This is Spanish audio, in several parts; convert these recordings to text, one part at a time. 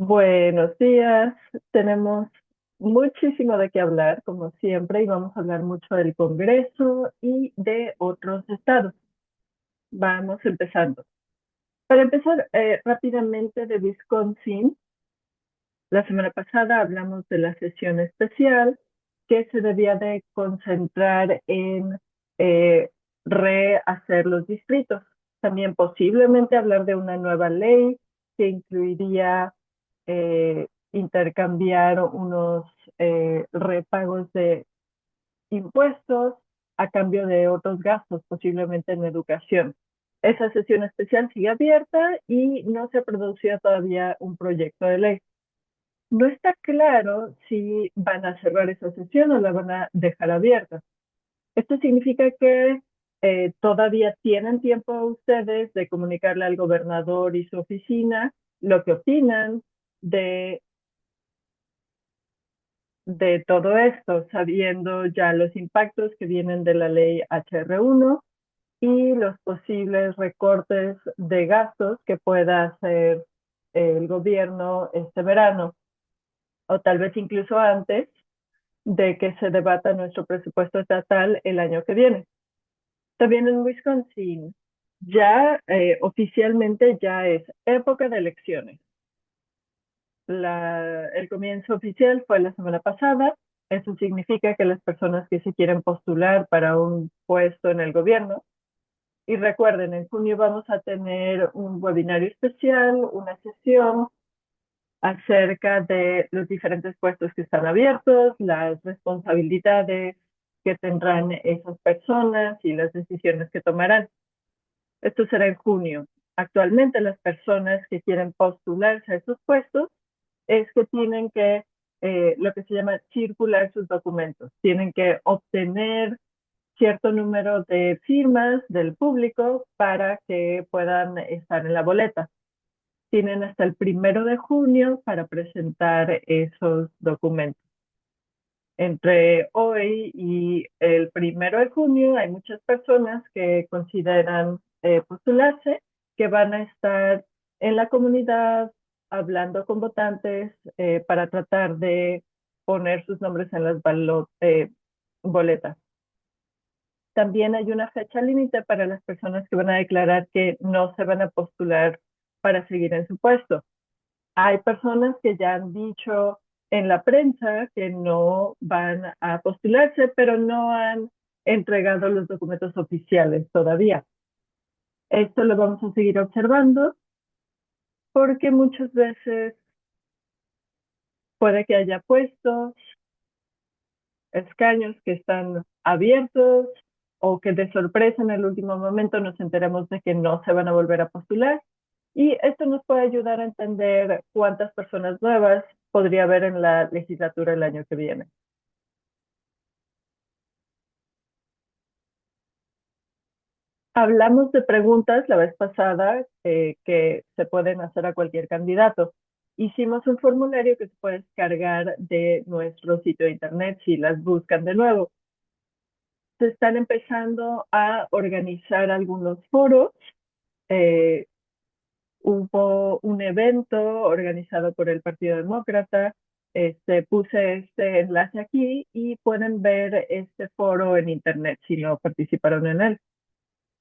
Buenos días, tenemos muchísimo de qué hablar, como siempre, y vamos a hablar mucho del Congreso y de otros estados. Vamos empezando. Para empezar, rápidamente de Wisconsin, la semana pasada hablamos de la sesión especial que se debía de concentrar en eh, rehacer los distritos. También posiblemente hablar de una nueva ley que incluiría intercambiar unos repagos de impuestos a cambio de otros gastos, posiblemente en educación. Esa sesión especial sigue abierta y no se ha producido todavía un proyecto de ley. No está claro si van a cerrar esa sesión o la van a dejar abierta. Esto significa que todavía tienen tiempo ustedes de comunicarle al gobernador y su oficina lo que opinan de, de todo esto, sabiendo ya los impactos que vienen de la ley HR1 y los posibles recortes de gastos que pueda hacer el gobierno este verano, o tal vez incluso antes de que se debata nuestro presupuesto estatal el año que viene. También en Wisconsin, ya oficialmente ya es época de elecciones. El comienzo oficial fue la semana pasada. Eso significa que las personas que se quieren postular para un puesto en el gobierno, y recuerden, en junio vamos a tener un webinario especial, una sesión acerca de los diferentes puestos que están abiertos, las responsabilidades que tendrán esas personas y las decisiones que tomarán. Esto será en junio. Actualmente las personas que quieren postularse a esos puestos es que tienen que, lo que se llama circular sus documentos. Tienen que obtener cierto número de firmas del público para que puedan estar en la boleta. Tienen hasta el 1 de junio para presentar esos documentos. Entre hoy y el 1 de junio hay muchas personas que consideran postularse, que van a estar en la comunidad hablando con votantes para tratar de poner sus nombres en las boletas. También hay una fecha límite para las personas que van a declarar que no se van a postular para seguir en su puesto. Hay personas que ya han dicho en la prensa que no van a postularse, pero no han entregado los documentos oficiales todavía. Esto lo vamos a seguir observando porque muchas veces puede que haya puestos, escaños que están abiertos o que de sorpresa en el último momento nos enteramos de que no se van a volver a postular. Y esto nos puede ayudar a entender cuántas personas nuevas podría haber en la legislatura el año que viene. Hablamos de preguntas la vez pasada que se pueden hacer a cualquier candidato. Hicimos un formulario que se puede descargar de nuestro sitio de internet si las buscan de nuevo. Se están empezando a organizar algunos foros. Eh, Hubo un evento organizado por el Partido Demócrata. Puse este enlace aquí y pueden ver este foro en internet si no participaron en él.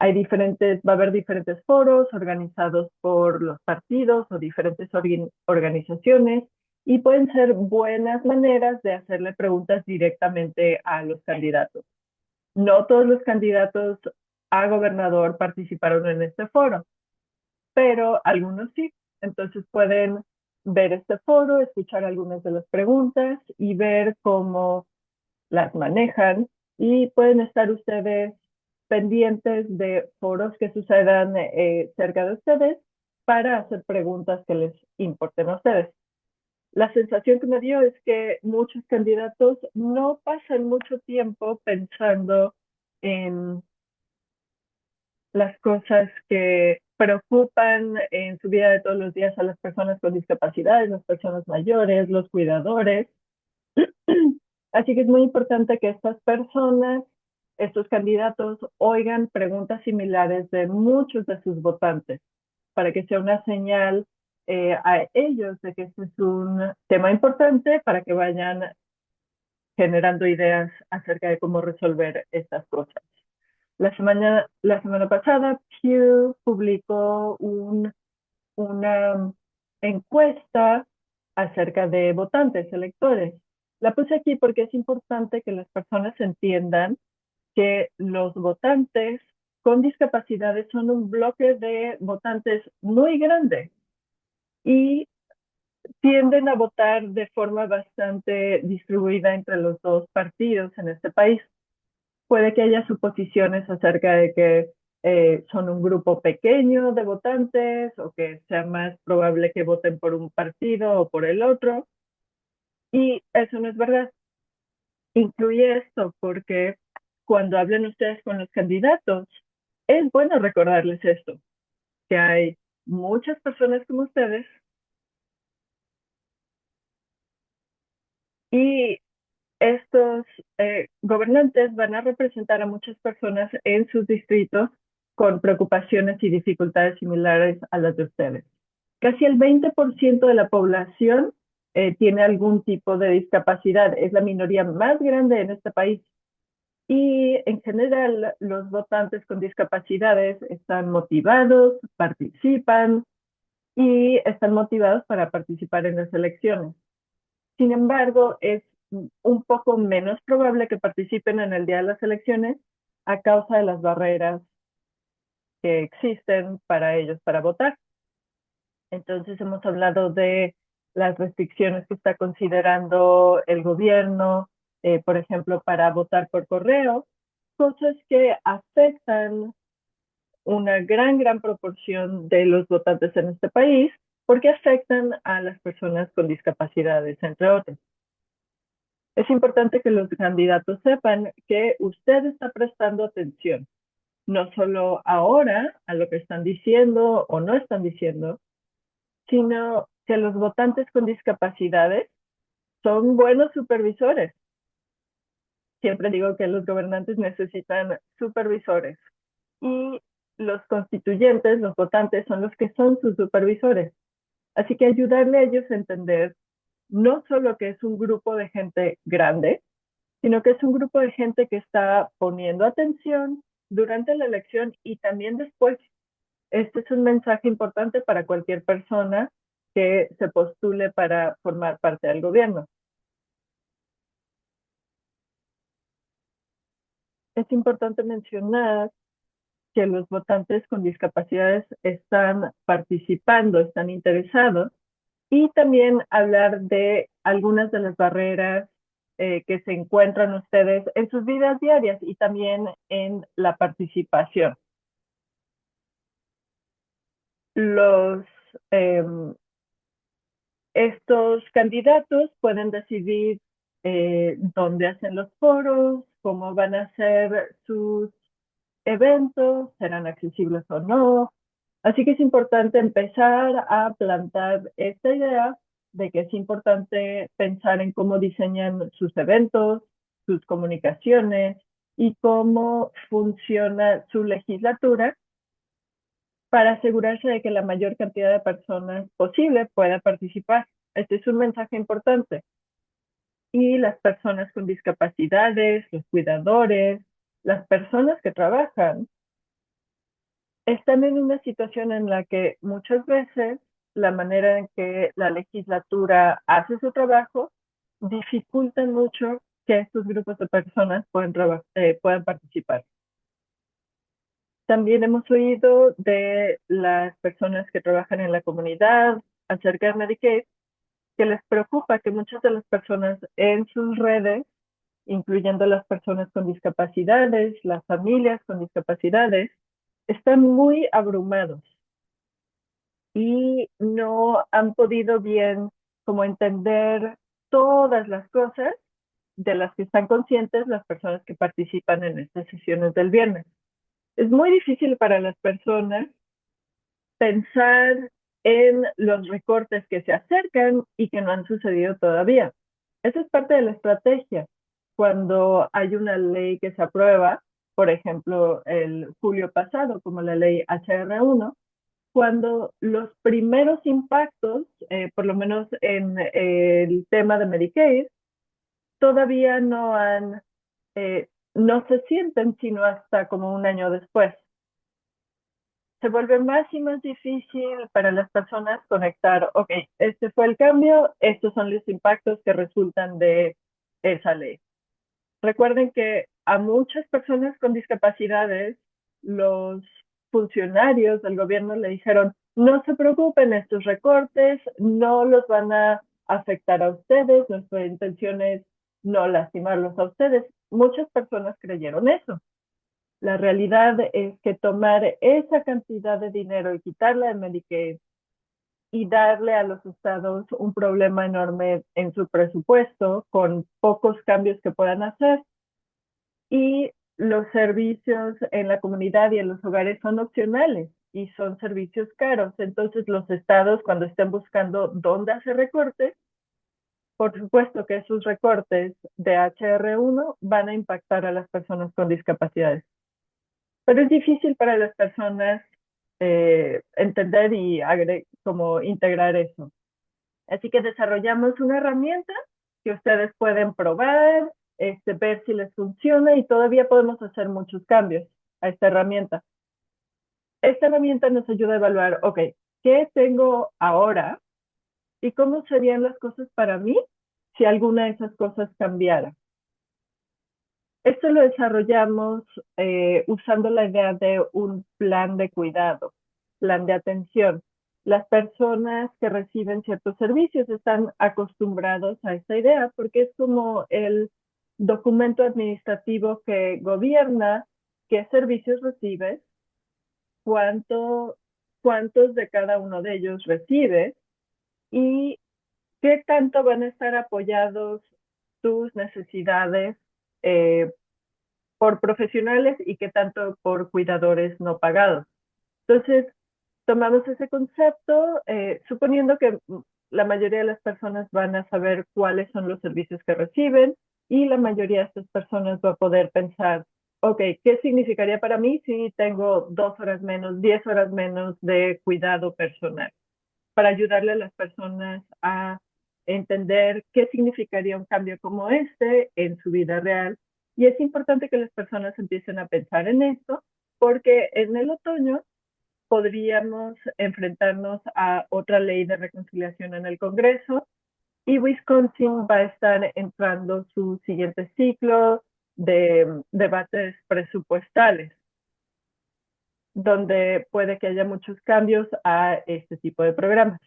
Va a haber diferentes foros organizados por los partidos o diferentes organizaciones y pueden ser buenas maneras de hacerle preguntas directamente a los candidatos. No todos los candidatos a gobernador participaron en este foro, pero algunos sí. Entonces pueden ver este foro, escuchar algunas de las preguntas y ver cómo las manejan y pueden estar ustedes pendientes de foros que sucedan cerca de ustedes para hacer preguntas que les importen a ustedes. La sensación que me dio es que muchos candidatos no pasan mucho tiempo pensando en las cosas que preocupan en su vida de todos los días a las personas con discapacidades, las personas mayores, los cuidadores. Así que es muy importante que estas personas, estos candidatos, oigan preguntas similares de muchos de sus votantes para que sea una señal a ellos de que este es un tema importante para que vayan generando ideas acerca de cómo resolver estas cosas. La semana pasada, Pew publicó una encuesta acerca de votantes, electores. La puse aquí porque es importante que las personas entiendan que los votantes con discapacidades son un bloque de votantes muy grande y tienden a votar de forma bastante distribuida entre los dos partidos en este país. Puede que haya suposiciones acerca de que son un grupo pequeño de votantes o que sea más probable que voten por un partido o por el otro. Y eso no es verdad. Incluye esto porque cuando hablen ustedes con los candidatos, es bueno recordarles esto, que hay muchas personas como ustedes y estos gobernantes van a representar a muchas personas en sus distritos con preocupaciones y dificultades similares a las de ustedes. Casi el 20% de la población tiene algún tipo de discapacidad. Es la minoría más grande en este país. Y en general, los votantes con discapacidades están motivados, participan y están motivados para participar en las elecciones. Sin embargo, es un poco menos probable que participen en el día de las elecciones a causa de las barreras que existen para ellos para votar. Entonces hemos hablado de las restricciones que está considerando el gobierno, por ejemplo, para votar por correo, cosas que afectan una gran proporción de los votantes en este país porque afectan a las personas con discapacidades, entre otros. Es importante que los candidatos sepan que usted está prestando atención, no solo ahora a lo que están diciendo o no están diciendo, sino que los votantes con discapacidades son buenos supervisores. Siempre digo que los gobernantes necesitan supervisores y los constituyentes, los votantes, son los que son sus supervisores. Así que ayudarle a ellos a entender no solo que es un grupo de gente grande, sino que es un grupo de gente que está poniendo atención durante la elección y también después. Este es un mensaje importante para cualquier persona que se postule para formar parte del gobierno. Es importante mencionar que los votantes con discapacidades están participando, están interesados, y también hablar de algunas de las barreras que se encuentran ustedes en sus vidas diarias y también en la participación. Los, eh, Estos candidatos pueden decidir dónde hacen los foros, cómo van a ser sus eventos, serán accesibles o no. Así que es importante empezar a plantar esta idea de que es importante pensar en cómo diseñan sus eventos, sus comunicaciones y cómo funciona su legislatura para asegurarse de que la mayor cantidad de personas posible pueda participar. Este es un mensaje importante. Y las personas con discapacidades, los cuidadores, las personas que trabajan, están en una situación en la que muchas veces la manera en que la legislatura hace su trabajo dificulta mucho que estos grupos de personas puedan participar. También hemos oído de las personas que trabajan en la comunidad acerca de Medicaid, que les preocupa que muchas de las personas en sus redes, incluyendo las personas con discapacidades, las familias con discapacidades, están muy abrumados y no han podido bien como entender todas las cosas de las que están conscientes las personas que participan en estas sesiones del viernes. Es muy difícil para las personas pensar en los recortes que se acercan y que no han sucedido todavía. Esa es parte de la estrategia. Cuando hay una ley que se aprueba, por ejemplo, el julio pasado, como la ley HR1, cuando los primeros impactos, por lo menos en el tema de Medicaid, todavía no se sienten sino hasta como un año después. Se vuelve más y más difícil para las personas conectar, ok, este fue el cambio, estos son los impactos que resultan de esa ley. Recuerden que a muchas personas con discapacidades, los funcionarios del gobierno le dijeron, no se preocupen, estos recortes no los van a afectar a ustedes, nuestra intención es no lastimarlos a ustedes. Muchas personas creyeron eso. La realidad es que tomar esa cantidad de dinero y quitarla de Medicaid y darle a los estados un problema enorme en su presupuesto con pocos cambios que puedan hacer, y los servicios en la comunidad y en los hogares son opcionales y son servicios caros. Entonces los estados, cuando estén buscando dónde hacer recortes, por supuesto que esos recortes de HR1 van a impactar a las personas con discapacidades. Pero es difícil para las personas entender y como integrar eso. Así que desarrollamos una herramienta que ustedes pueden probar, ver si les funciona, y todavía podemos hacer muchos cambios a esta herramienta. Esta herramienta nos ayuda a evaluar, ok, ¿qué tengo ahora y cómo serían las cosas para mí si alguna de esas cosas cambiara? Esto lo desarrollamos usando la idea de un plan de cuidado, plan de atención. Las personas que reciben ciertos servicios están acostumbrados a esta idea porque es como el documento administrativo que gobierna qué servicios recibes, cuánto, cuántos de cada uno de ellos recibes y qué tanto van a estar apoyados tus necesidades eh, por profesionales y qué tanto por cuidadores no pagados. Entonces, tomamos ese concepto, suponiendo que la mayoría de las personas van a saber cuáles son los servicios que reciben, y la mayoría de estas personas va a poder pensar, ok, ¿qué significaría para mí si tengo 2 horas menos, 10 horas menos de cuidado personal? Para ayudarle a las personas a entender qué significaría un cambio como este en su vida real. Y es importante que las personas empiecen a pensar en esto, porque en el otoño podríamos enfrentarnos a otra ley de reconciliación en el Congreso, y Wisconsin va a estar entrando su siguiente ciclo de debates presupuestales, donde puede que haya muchos cambios a este tipo de programas.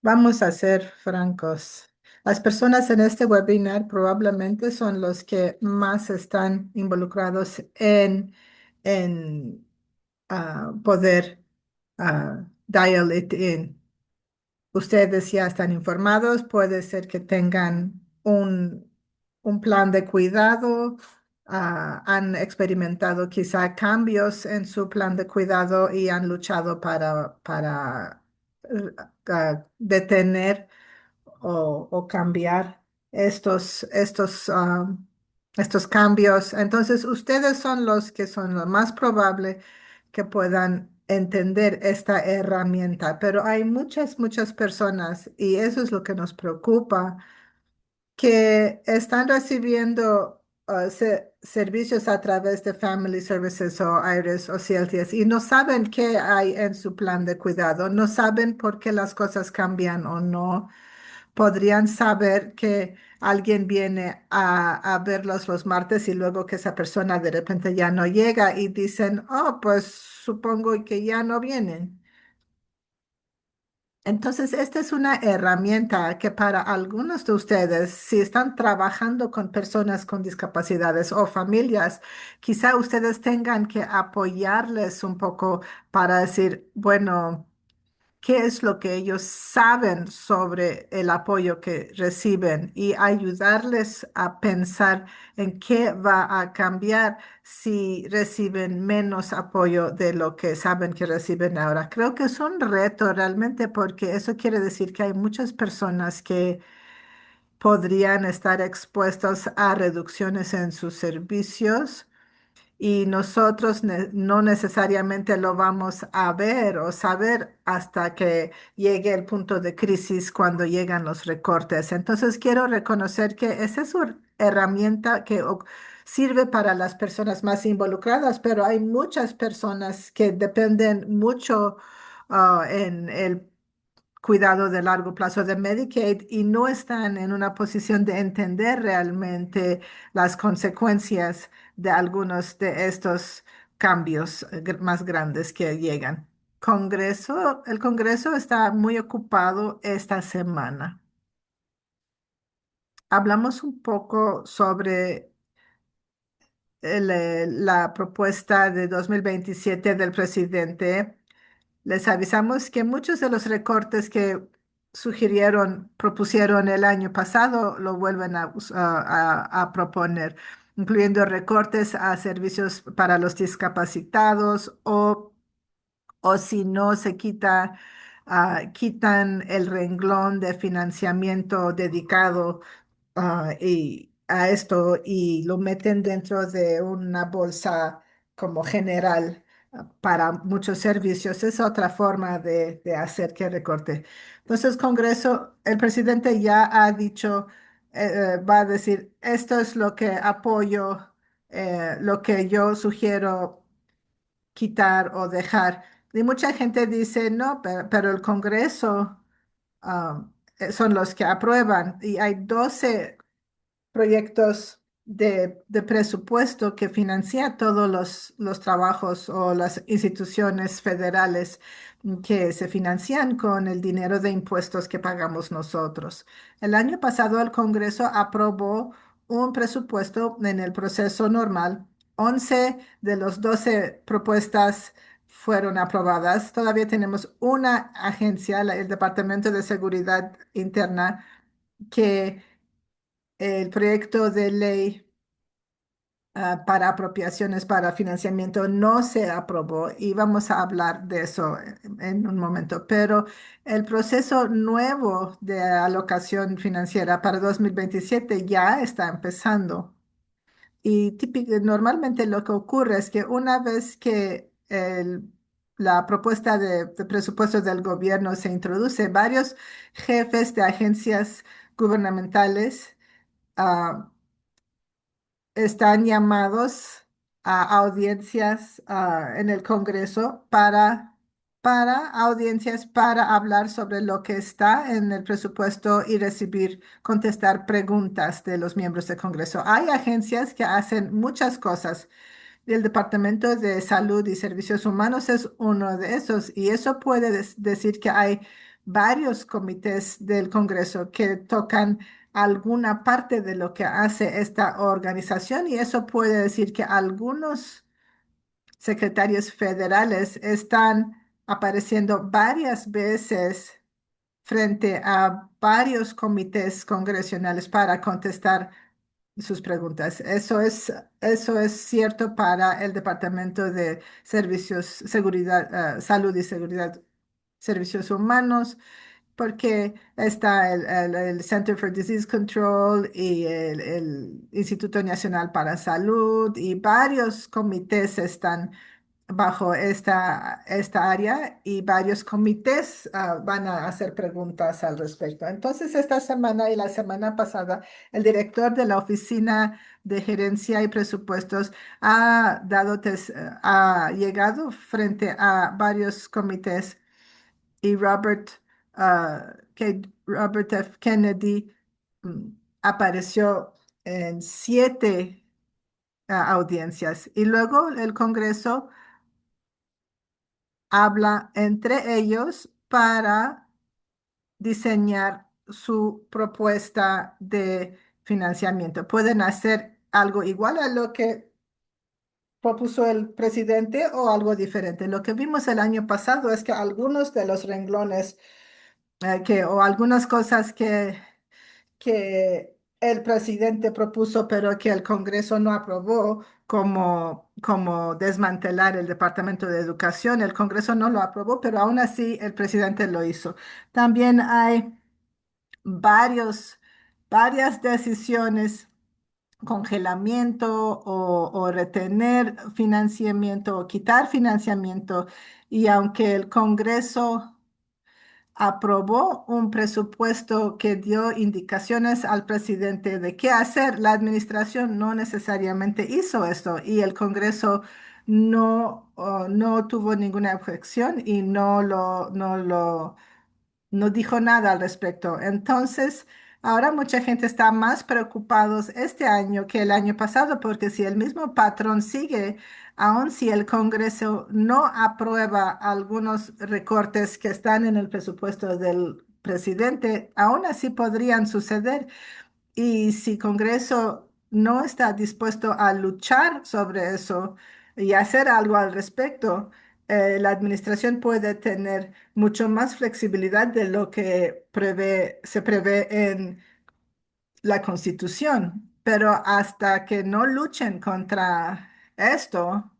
Vamos a ser francos. Las personas en este webinar probablemente son los que más están involucrados en poder dial it in. Ustedes ya están informados, puede ser que tengan un plan de cuidado, han experimentado quizá cambios en su plan de cuidado y han luchado para detener o cambiar estos cambios. Entonces, ustedes son los que son lo más probable que puedan entender esta herramienta, pero hay muchas personas, y eso es lo que nos preocupa, que están recibiendo servicios a través de Family Services o IRIS o CLTS y no saben qué hay en su plan de cuidado, no saben por qué las cosas cambian o no. Podrían saber que alguien viene a verlos los martes y luego que esa persona de repente ya no llega y dicen, oh, pues supongo que ya no vienen. Entonces, esta es una herramienta que para algunos de ustedes, si están trabajando con personas con discapacidades o familias, quizá ustedes tengan que apoyarles un poco para decir, bueno, qué es lo que ellos saben sobre el apoyo que reciben y ayudarles a pensar en qué va a cambiar si reciben menos apoyo de lo que saben que reciben ahora. Creo que es un reto realmente porque eso quiere decir que hay muchas personas que podrían estar expuestas a reducciones en sus servicios y nosotros no necesariamente lo vamos a ver o saber hasta que llegue el punto de crisis cuando llegan los recortes. Entonces quiero reconocer que esa es una herramienta que sirve para las personas más involucradas, pero hay muchas personas que dependen mucho en el cuidado de largo plazo de Medicaid y no están en una posición de entender realmente las consecuencias de algunos de estos cambios más grandes que llegan. El Congreso está muy ocupado esta semana. Hablamos un poco sobre la propuesta de 2027 del presidente. Les avisamos que muchos de los recortes que propusieron el año pasado, lo vuelven a proponer, incluyendo recortes a servicios para los discapacitados o si no se quitan el renglón de financiamiento dedicado y a esto y lo meten dentro de una bolsa como general para muchos servicios. Es otra forma de hacer que recorte. Entonces, Congreso, el presidente ya ha dicho, va a decir, esto es lo que apoyo, lo que yo sugiero quitar o dejar. Y mucha gente dice, no, pero el Congreso son los que aprueban y hay 12 proyectos de presupuesto que financia todos los trabajos o las instituciones federales que se financian con el dinero de impuestos que pagamos nosotros. El año pasado el Congreso aprobó un presupuesto en el proceso normal. 11 de los 12 propuestas fueron aprobadas. Todavía tenemos una agencia, el Departamento de Seguridad Interna, que el proyecto de ley para apropiaciones para financiamiento no se aprobó y vamos a hablar de eso en un momento, pero el proceso nuevo de alocación financiera para 2027 ya está empezando. Y normalmente lo que ocurre es que una vez que la propuesta de presupuesto del gobierno se introduce, varios jefes de agencias gubernamentales ah, están llamados a audiencias en el Congreso para audiencias para hablar sobre lo que está en el presupuesto y contestar preguntas de los miembros del Congreso. Hay agencias que hacen muchas cosas. El Departamento de Salud y Servicios Humanos es uno de esos y eso puede decir que hay varios comités del Congreso que tocan alguna parte de lo que hace esta organización y eso puede decir que algunos secretarios federales están apareciendo varias veces frente a varios comités congresionales para contestar sus preguntas. Eso es cierto para el Departamento de Salud y Seguridad, Servicios Humanos, porque está el Center for Disease Control y el Instituto Nacional para Salud y varios comités están bajo esta área y varios comités van a hacer preguntas al respecto. Entonces, esta semana y la semana pasada, el director de la Oficina de Gerencia y Presupuestos ha llegado frente a varios comités y Robert F. Kennedy mm, apareció en 7 audiencias y luego el Congreso habla entre ellos para diseñar su propuesta de financiamiento. Pueden hacer algo igual a lo que propuso el presidente o algo diferente. Lo que vimos el año pasado es que algunos de los renglones o algunas cosas que el presidente propuso, pero que el Congreso no aprobó, como desmantelar el Departamento de Educación. El Congreso no lo aprobó, pero aún así el presidente lo hizo. También hay varios, varias decisiones congelamiento o retener financiamiento o quitar financiamiento. Y aunque el Congreso aprobó un presupuesto que dio indicaciones al presidente de qué hacer, la administración no necesariamente hizo esto y el Congreso no tuvo ninguna objeción y no dijo nada al respecto. Entonces, ahora mucha gente está más preocupados este año que el año pasado porque si el mismo patrón sigue, aun si el Congreso no aprueba algunos recortes que están en el presupuesto del presidente, aún así podrían suceder. Y si Congreso no está dispuesto a luchar sobre eso y hacer algo al respecto, la administración puede tener mucho más flexibilidad de lo que se prevé en la Constitución. Pero hasta que no luchen contra esto,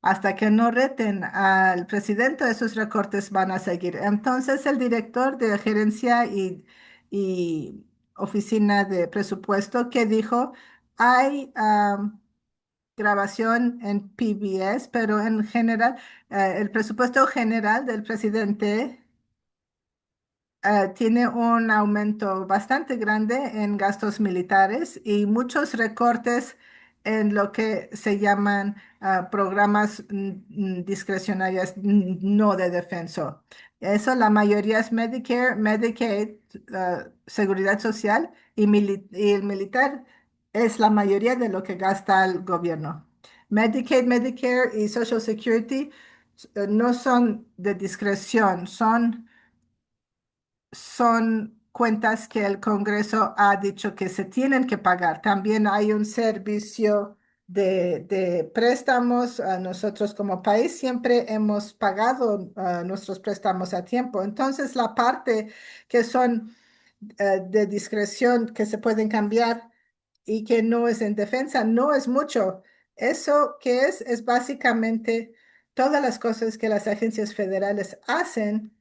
hasta que no reten al presidente, esos recortes van a seguir. Entonces, el director de gerencia y oficina de presupuesto que dijo, hay grabación en PBS, pero en general, el presupuesto general del presidente tiene un aumento bastante grande en gastos militares y muchos recortes en lo que se llaman programas discrecionales no de defensa. Eso la mayoría es Medicare, Medicaid, Seguridad Social y el militar es la mayoría de lo que gasta el gobierno. Medicaid, Medicare y Social Security no son de discreción, son cuentas que el Congreso ha dicho que se tienen que pagar. También hay un servicio de préstamos. Nosotros como país siempre hemos pagado nuestros préstamos a tiempo. Entonces, la parte que son de discreción que se pueden cambiar y que no es en defensa, no es mucho. Eso que es básicamente todas las cosas que las agencias federales hacen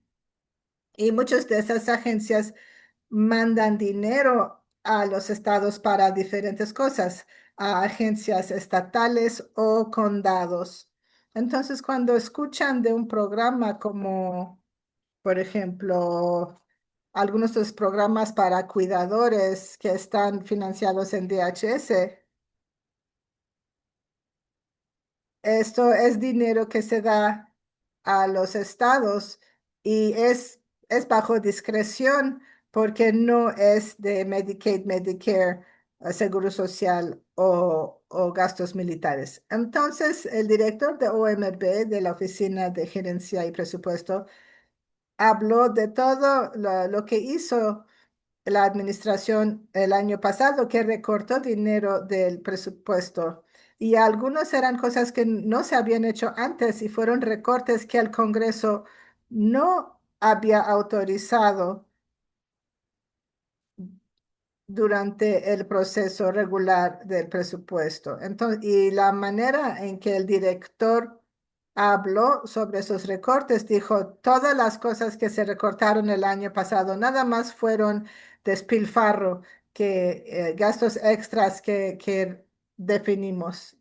y muchas de esas agencias mandan dinero a los estados para diferentes cosas, a agencias estatales o condados. Entonces, cuando escuchan de un programa como, por ejemplo, algunos de los programas para cuidadores que están financiados en DHS, esto es dinero que se da a los estados y es bajo discreción porque no es de Medicaid, Medicare, Seguro Social o gastos militares. Entonces, el director de OMB, de la Oficina de Gerencia y Presupuesto, habló de todo lo que hizo la administración el año pasado que recortó dinero del presupuesto y algunos eran cosas que no se habían hecho antes y fueron recortes que el Congreso no había autorizado durante el proceso regular del presupuesto. Entonces, y la manera en que el director habló sobre esos recortes, dijo, todas las cosas que se recortaron el año pasado, nada más fueron despilfarro, que gastos extras que definimos.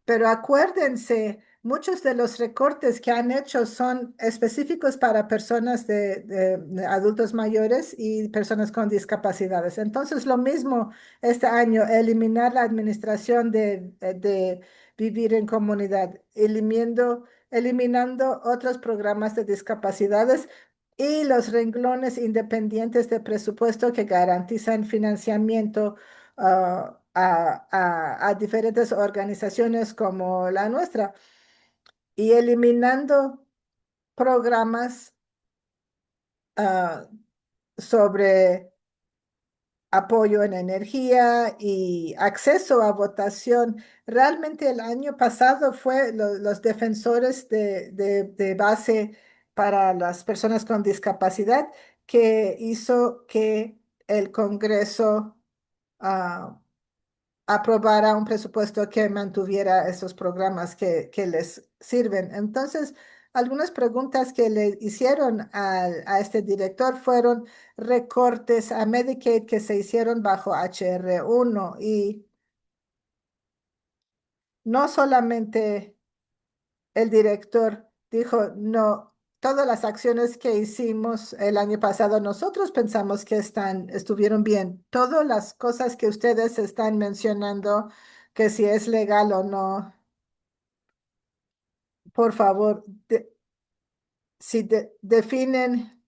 Pero acuérdense, muchos de los recortes que han hecho son específicos para personas de adultos mayores y personas con discapacidades. Entonces, lo mismo este año, eliminar la administración de vivir en comunidad, eliminando otros programas de discapacidades y los renglones independientes de presupuesto que garantizan financiamiento a diferentes organizaciones como la nuestra y eliminando programas ah, sobre apoyo en energía y acceso a votación. Realmente el año pasado fue los defensores de base para las personas con discapacidad que hizo que el Congreso ah, aprobara un presupuesto que mantuviera esos programas que les sirven. Entonces, algunas preguntas que le hicieron a este director fueron recortes a Medicaid que se hicieron bajo HR1 y no solamente el director dijo, no, todas las acciones que hicimos el año pasado, nosotros pensamos que estuvieron bien. Todas las cosas que ustedes están mencionando, que si es legal o no, por favor, si definen.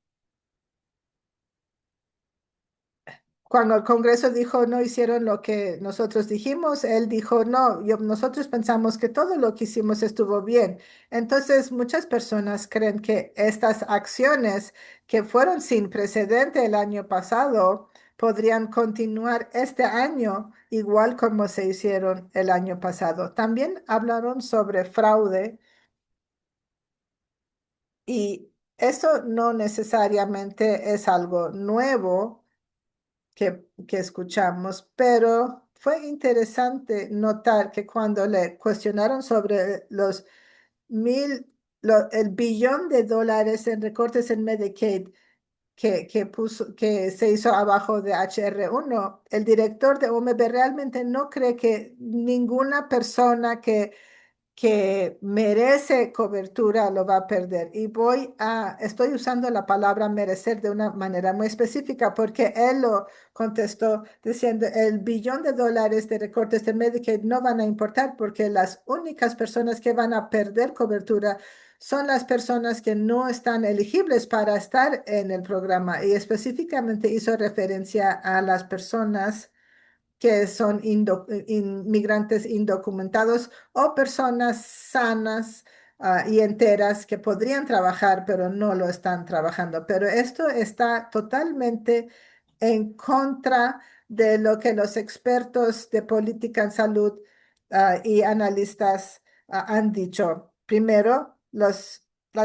Cuando el Congreso dijo no hicieron lo que nosotros dijimos, él dijo no, nosotros pensamos que todo lo que hicimos estuvo bien. Entonces, muchas personas creen que estas acciones que fueron sin precedente el año pasado podrían continuar este año igual como se hicieron el año pasado. También hablaron sobre fraude y eso no necesariamente es algo nuevo que escuchamos, pero fue interesante notar que cuando le cuestionaron sobre los el billón de dólares en recortes en Medicaid que se hizo abajo de HR1, el director de OMB realmente no cree que ninguna persona que merece cobertura lo va a perder. Y estoy usando la palabra merecer de una manera muy específica porque él lo contestó diciendo el billón de dólares de recortes de Medicaid no van a importar porque las únicas personas que van a perder cobertura son las personas que no están elegibles para estar en el programa. Y específicamente hizo referencia a las personas que son inmigrantes indocumentados o personas sanas y enteras que podrían trabajar, pero no lo están trabajando. Pero esto está totalmente en contra de lo que los expertos de política en salud y analistas han dicho. Primero, las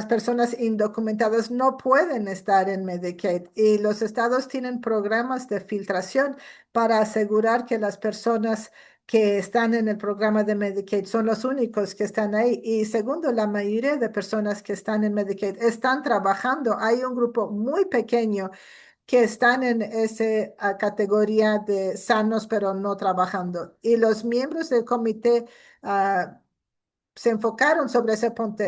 personas indocumentadas no pueden estar en Medicaid y los estados tienen programas de filtración para asegurar que las personas que están en el programa de Medicaid son los únicos que están ahí. Y segundo, la mayoría de personas que están en Medicaid están trabajando. Hay un grupo muy pequeño que están en esa categoría de sanos pero no trabajando. Y los miembros del comité se enfocaron sobre ese punto.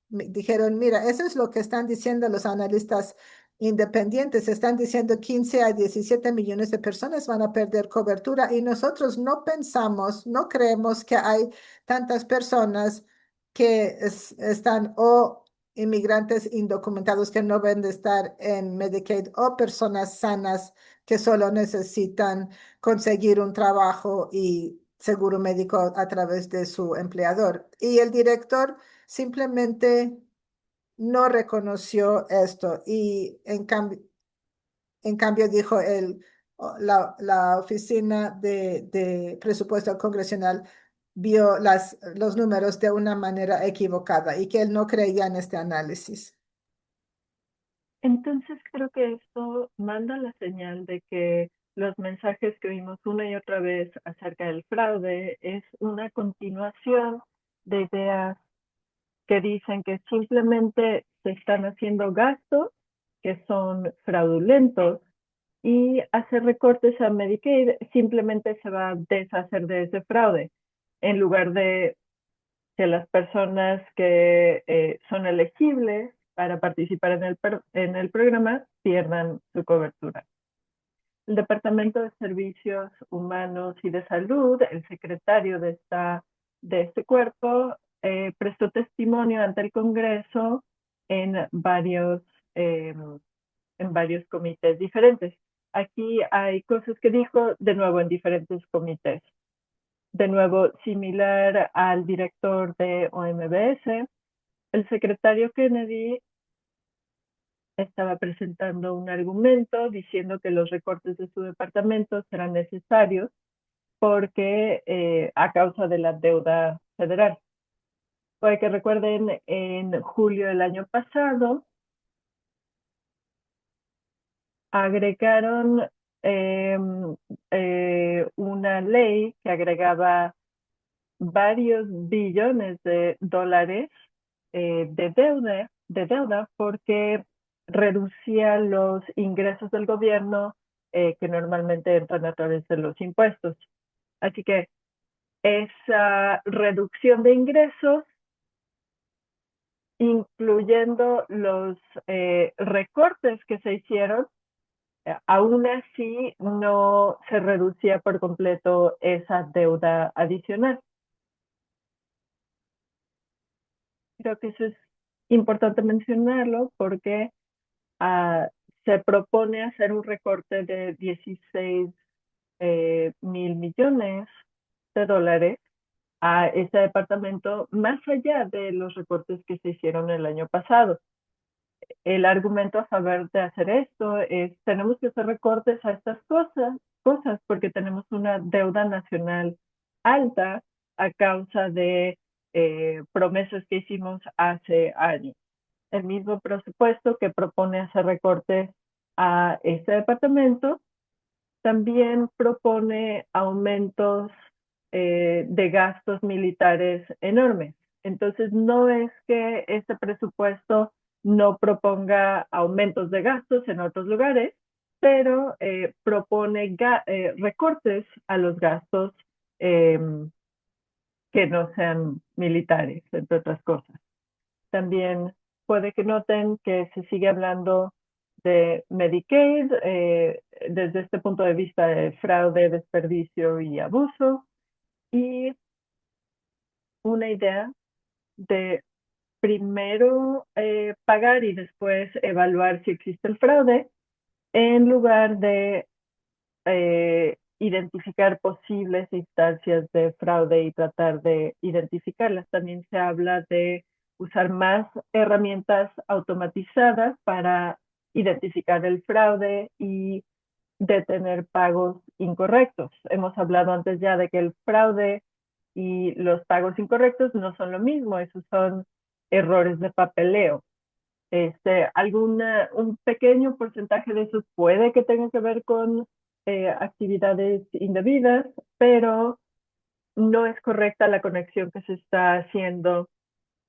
Dijeron, mira, eso es lo que están diciendo los analistas independientes. Están diciendo 15 a 17 millones de personas van a perder cobertura y nosotros no pensamos, no creemos que hay tantas personas que están o inmigrantes indocumentados que no deben de estar en Medicaid o personas sanas que solo necesitan conseguir un trabajo y seguro médico a través de su empleador. Y el director simplemente no reconoció esto y en cambio dijo la oficina de presupuesto congresional vio los números de una manera equivocada y que él no creía en este análisis. Entonces creo que esto manda la señal de que los mensajes que vimos una y otra vez acerca del fraude es una continuación de ideas que dicen que simplemente se están haciendo gastos que son fraudulentos y hacer recortes a Medicaid simplemente se va a deshacer de ese fraude en lugar de que las personas que son elegibles para participar en el programa pierdan su cobertura. El Departamento de Servicios Humanos y de Salud, el secretario de este cuerpo, prestó testimonio ante el Congreso en eh, en varios comités diferentes. Aquí hay cosas que dijo de nuevo en diferentes comités. De nuevo, similar al director de OMBS, el secretario Kennedy estaba presentando un argumento diciendo que los recortes de su departamento serán necesarios porque a causa de la deuda federal. Para que recuerden, en julio del año pasado agregaron eh, una ley que agregaba varios billones de dólares de deuda porque reducía los ingresos del gobierno que normalmente entran a través de los impuestos. Así que esa reducción de ingresos, incluyendo los recortes que se hicieron, aún así no se reducía por completo esa deuda adicional. Creo que eso es importante mencionarlo porque ah, se propone hacer un recorte de 16 mil millones de dólares a este departamento, más allá de los recortes que se hicieron el año pasado. El argumento a favor de hacer esto es, tenemos que hacer recortes a estas cosas porque tenemos una deuda nacional alta a causa de promesas que hicimos hace años. El mismo presupuesto que propone hacer recortes a este departamento también propone aumentos de gastos militares enormes. Entonces, no es que este presupuesto no proponga aumentos de gastos en otros lugares, pero propone recortes a los gastos eh, que no sean militares, entre otras cosas. También puede que noten que se sigue hablando de Medicaid desde este punto de vista de fraude, desperdicio y abuso, y una idea de primero pagar y después evaluar si existe el fraude, en lugar de identificar posibles instancias de fraude y tratar de identificarlas. También se habla de usar más herramientas automatizadas para identificar el fraude y detener pagos incorrectos. Hemos hablado antes ya de que el fraude y los pagos incorrectos no son lo mismo, esos son errores de papeleo. Un pequeño porcentaje de eso puede que tenga que ver con actividades indebidas, pero no es correcta la conexión que se está haciendo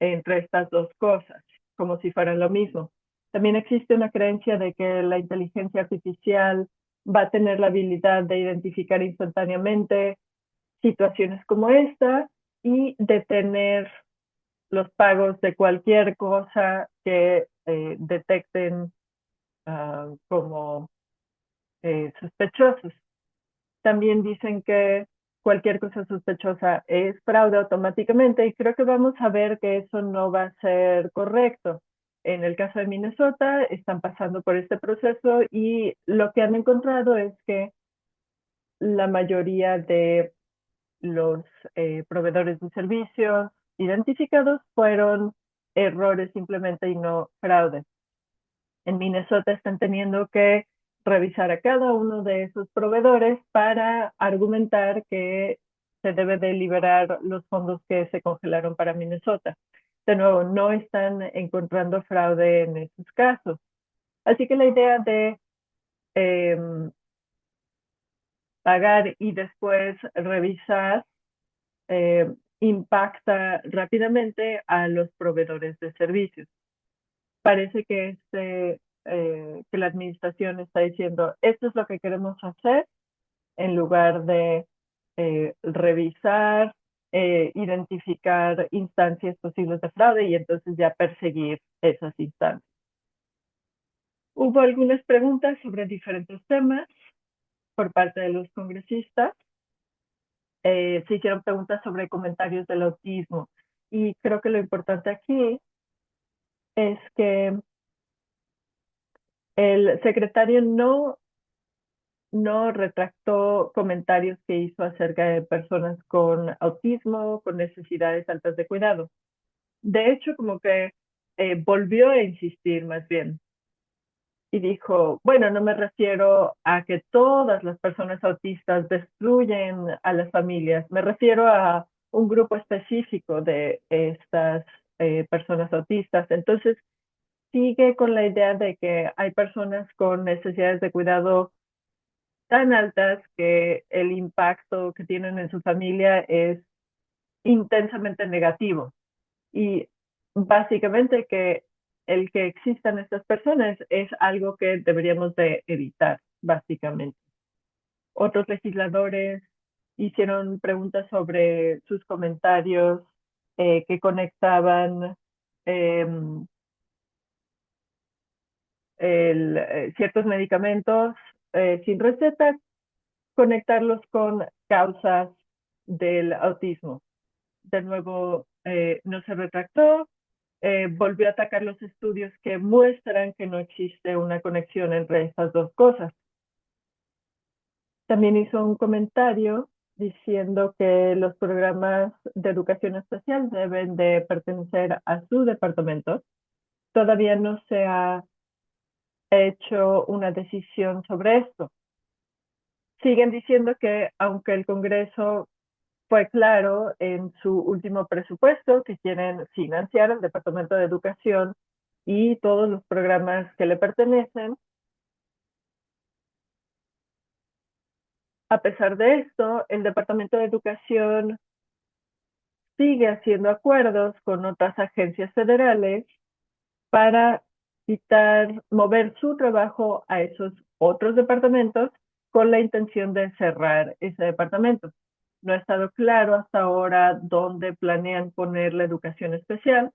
entre estas dos cosas, como si fueran lo mismo. También existe una creencia de que la inteligencia artificial va a tener la habilidad de identificar instantáneamente situaciones como esta y detener los pagos de cualquier cosa que detecten como sospechosos. También dicen que cualquier cosa sospechosa es fraude automáticamente y creo que vamos a ver que eso no va a ser correcto. En el caso de Minnesota están pasando por este proceso y lo que han encontrado es que la mayoría de los proveedores de servicios identificados fueron errores simplemente y no fraude. En Minnesota están teniendo que revisar a cada uno de esos proveedores para argumentar que se debe de liberar los fondos que se congelaron para Minnesota. De nuevo, no están encontrando fraude en esos casos. Así que la idea de eh, pagar y después revisar impacta rápidamente a los proveedores de servicios. Parece que la administración está diciendo, esto es lo que queremos hacer, en lugar de revisar, identificar instancias posibles de fraude y entonces ya perseguir esas instancias. Hubo algunas preguntas sobre diferentes temas por parte de los congresistas. Se hicieron preguntas sobre comentarios del autismo y creo que lo importante aquí es que el secretario no retractó comentarios que hizo acerca de personas con autismo, con necesidades altas de cuidado. De hecho, como que volvió a insistir más bien y dijo, bueno, no me refiero a que todas las personas autistas destruyen a las familias, me refiero a un grupo específico de estas personas autistas. Entonces, sigue con la idea de que hay personas con necesidades de cuidado tan altas que el impacto que tienen en su familia es intensamente negativo. Y básicamente que el que existan estas personas es algo que deberíamos de evitar, básicamente. Otros legisladores hicieron preguntas sobre sus comentarios que conectaban eh, ciertos medicamentos sin receta, conectarlos con causas del autismo. De nuevo, no se retractó, volvió a atacar los estudios que muestran que no existe una conexión entre estas dos cosas. También hizo un comentario diciendo que los programas de educación especial deben de pertenecer a su departamento. Todavía no se ha hecho una decisión sobre esto. Siguen diciendo que aunque el Congreso fue claro en su último presupuesto que quieren financiar el Departamento de Educación y todos los programas que le pertenecen, a pesar de esto, el Departamento de Educación sigue haciendo acuerdos con otras agencias federales para mover su trabajo a esos otros departamentos con la intención de cerrar ese departamento. No ha estado claro hasta ahora dónde planean poner la educación especial.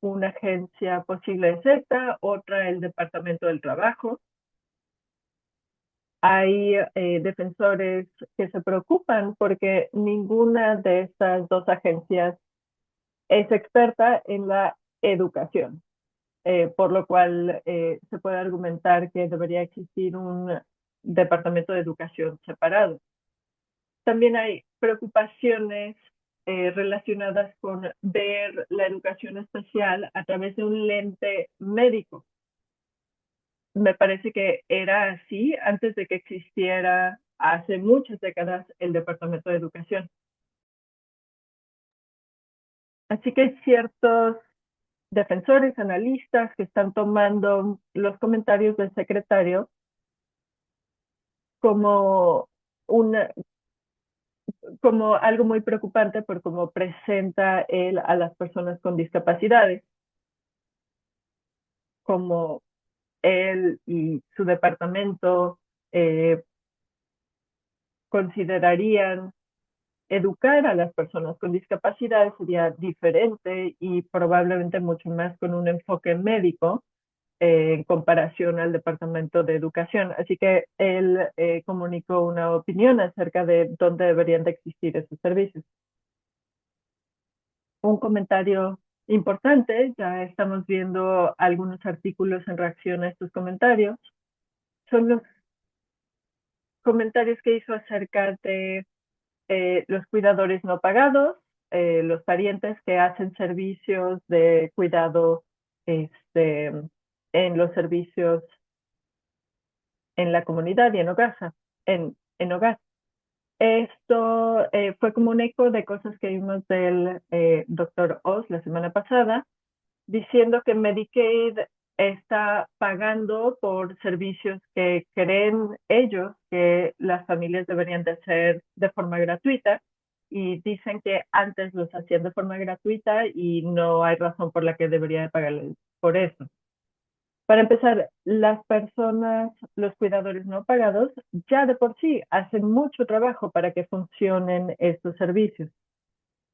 Una agencia posible es esta, otra el Departamento del Trabajo. Hay defensores que se preocupan porque ninguna de estas dos agencias es experta en la educación, por lo cual se puede argumentar que debería existir un departamento de educación separado. También hay preocupaciones relacionadas con ver la educación especial a través de un lente médico. Me parece que era así antes de que existiera hace muchas décadas el Departamento de Educación. Así que hay ciertos defensores, analistas que están tomando los comentarios del secretario como, una, como algo muy preocupante por cómo presenta él a las personas con discapacidades, como él y su departamento considerarían educar a las personas con discapacidad sería diferente y probablemente mucho más con un enfoque médico en comparación al Departamento de Educación. Así que él comunicó una opinión acerca de dónde deberían de existir esos servicios. Un comentario importante, ya estamos viendo algunos artículos en reacción a estos comentarios, son los comentarios que hizo acerca de los cuidadores no pagados, los parientes que hacen servicios de cuidado este, en los servicios en la comunidad y en hogar. Esto fue como un eco de cosas que vimos del doctor Oz la semana pasada, diciendo que Medicaid está pagando por servicios que creen ellos que las familias deberían de hacer de forma gratuita y dicen que antes los hacían de forma gratuita y no hay razón por la que debería de pagarles por eso. Para empezar, las personas, los cuidadores no pagados, ya de por sí hacen mucho trabajo para que funcionen estos servicios.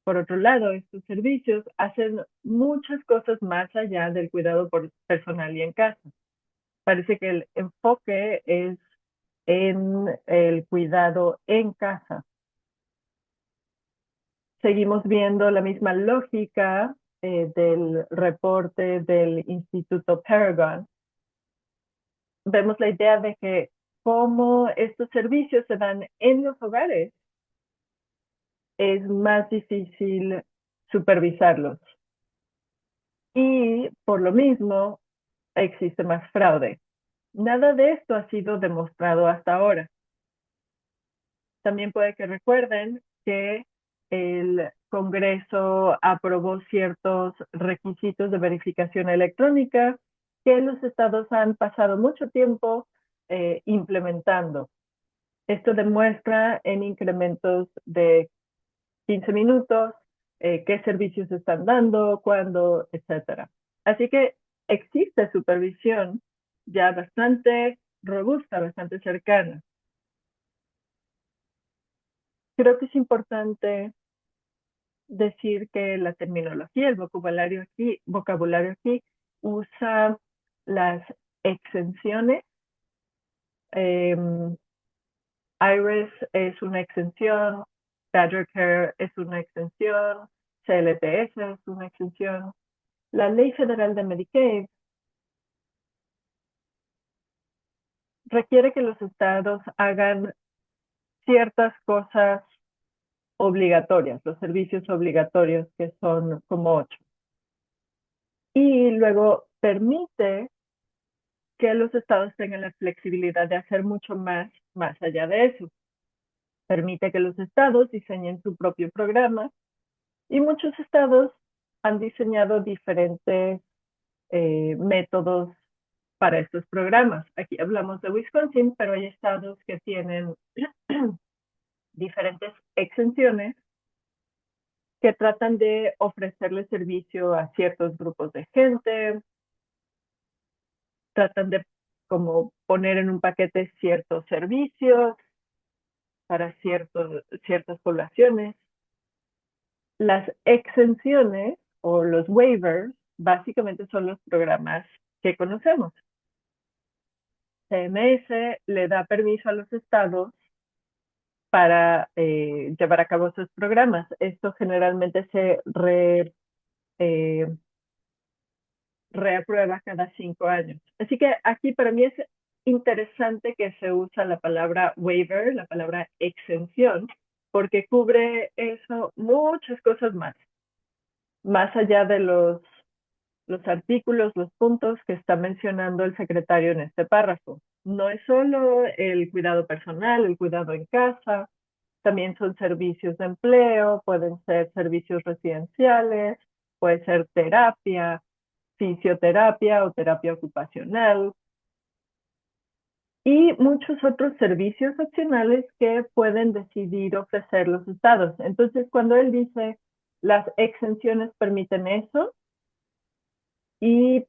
Por otro lado, estos servicios hacen muchas cosas más allá del cuidado personal y en casa. Parece que el enfoque es en el cuidado en casa. Seguimos viendo la misma lógica del reporte del Instituto Paragon. Vemos la idea de que cómo estos servicios se dan en los hogares, es más difícil supervisarlos. Y por lo mismo existe más fraude. Nada de esto ha sido demostrado hasta ahora. También puede que recuerden que el Congreso aprobó ciertos requisitos de verificación electrónica que los estados han pasado mucho tiempo implementando. Esto demuestra en incrementos de 15 minutos, qué servicios están dando, cuándo, etcétera. Así que existe supervisión ya bastante robusta, bastante cercana. Creo que es importante decir que la terminología, el vocabulario aquí usa las exenciones. Um, IRIS es una exención, Badger Care es una exención, CLTS es una exención. La Ley Federal de Medicaid requiere que los estados hagan ciertas cosas obligatorias, los servicios obligatorios que son como 8. Y luego permite que los estados tengan la flexibilidad de hacer mucho más allá de eso. Permite que los estados diseñen su propio programa y muchos estados han diseñado diferentes métodos para estos programas. Aquí hablamos de Wisconsin, pero hay estados que tienen diferentes exenciones que tratan de ofrecerle servicio a ciertos grupos de gente, tratan de como poner en un paquete ciertos servicios para ciertas poblaciones. Las exenciones o los waivers básicamente son los programas que conocemos. CMS le da permiso a los estados para llevar a cabo sus programas. Esto generalmente se eh, reaprueba cada 5 años. Así que aquí para mí es interesante que se usa la palabra waiver, la palabra exención, porque cubre eso, muchas cosas más allá de los artículos, los puntos que está mencionando el secretario en este párrafo. No es solo el cuidado personal, el cuidado en casa, también son servicios de empleo, pueden ser servicios residenciales, puede ser terapia, fisioterapia o terapia ocupacional y muchos otros servicios opcionales que pueden decidir ofrecer los estados. Entonces, cuando él dice las exenciones permiten eso, y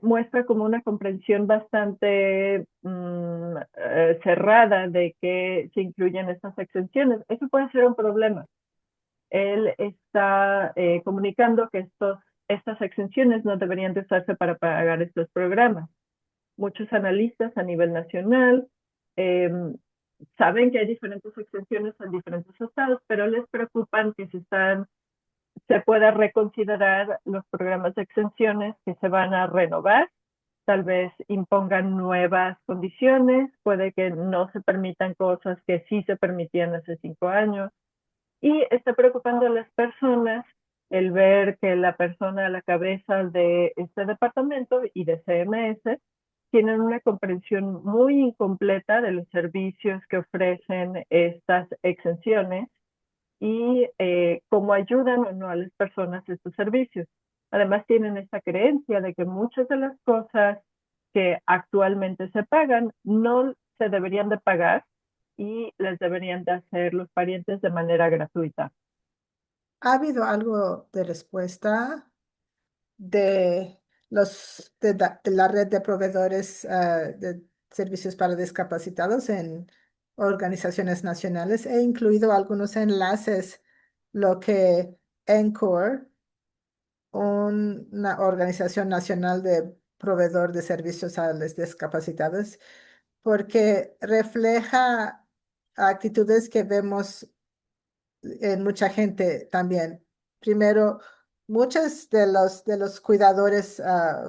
muestra como una comprensión bastante cerrada de que se incluyen estas exenciones. Eso puede ser un problema. Él está comunicando que estas exenciones no deberían de usarse para pagar estos programas. Muchos analistas a nivel nacional eh, saben que hay diferentes exenciones en diferentes estados, pero les preocupan que se pueda reconsiderar los programas de exenciones que se van a renovar, tal vez impongan nuevas condiciones, puede que no se permitan cosas que sí se permitían hace 5 años, y está preocupando a las personas el ver que la persona a la cabeza de este departamento y de CMS tienen una comprensión muy incompleta de los servicios que ofrecen estas exenciones y cómo ayudan o no a las personas estos servicios. Además, tienen esta creencia de que muchas de las cosas que actualmente se pagan no se deberían de pagar y las deberían de hacer los parientes de manera gratuita. ¿Ha habido algo de respuesta de de la red de proveedores de servicios para discapacitados en organizaciones nacionales? He incluido algunos enlaces, lo que ENCORE, una organización nacional de proveedor de servicios a los discapacitados, porque refleja actitudes que vemos en mucha gente también. Primero, muchos de los cuidadores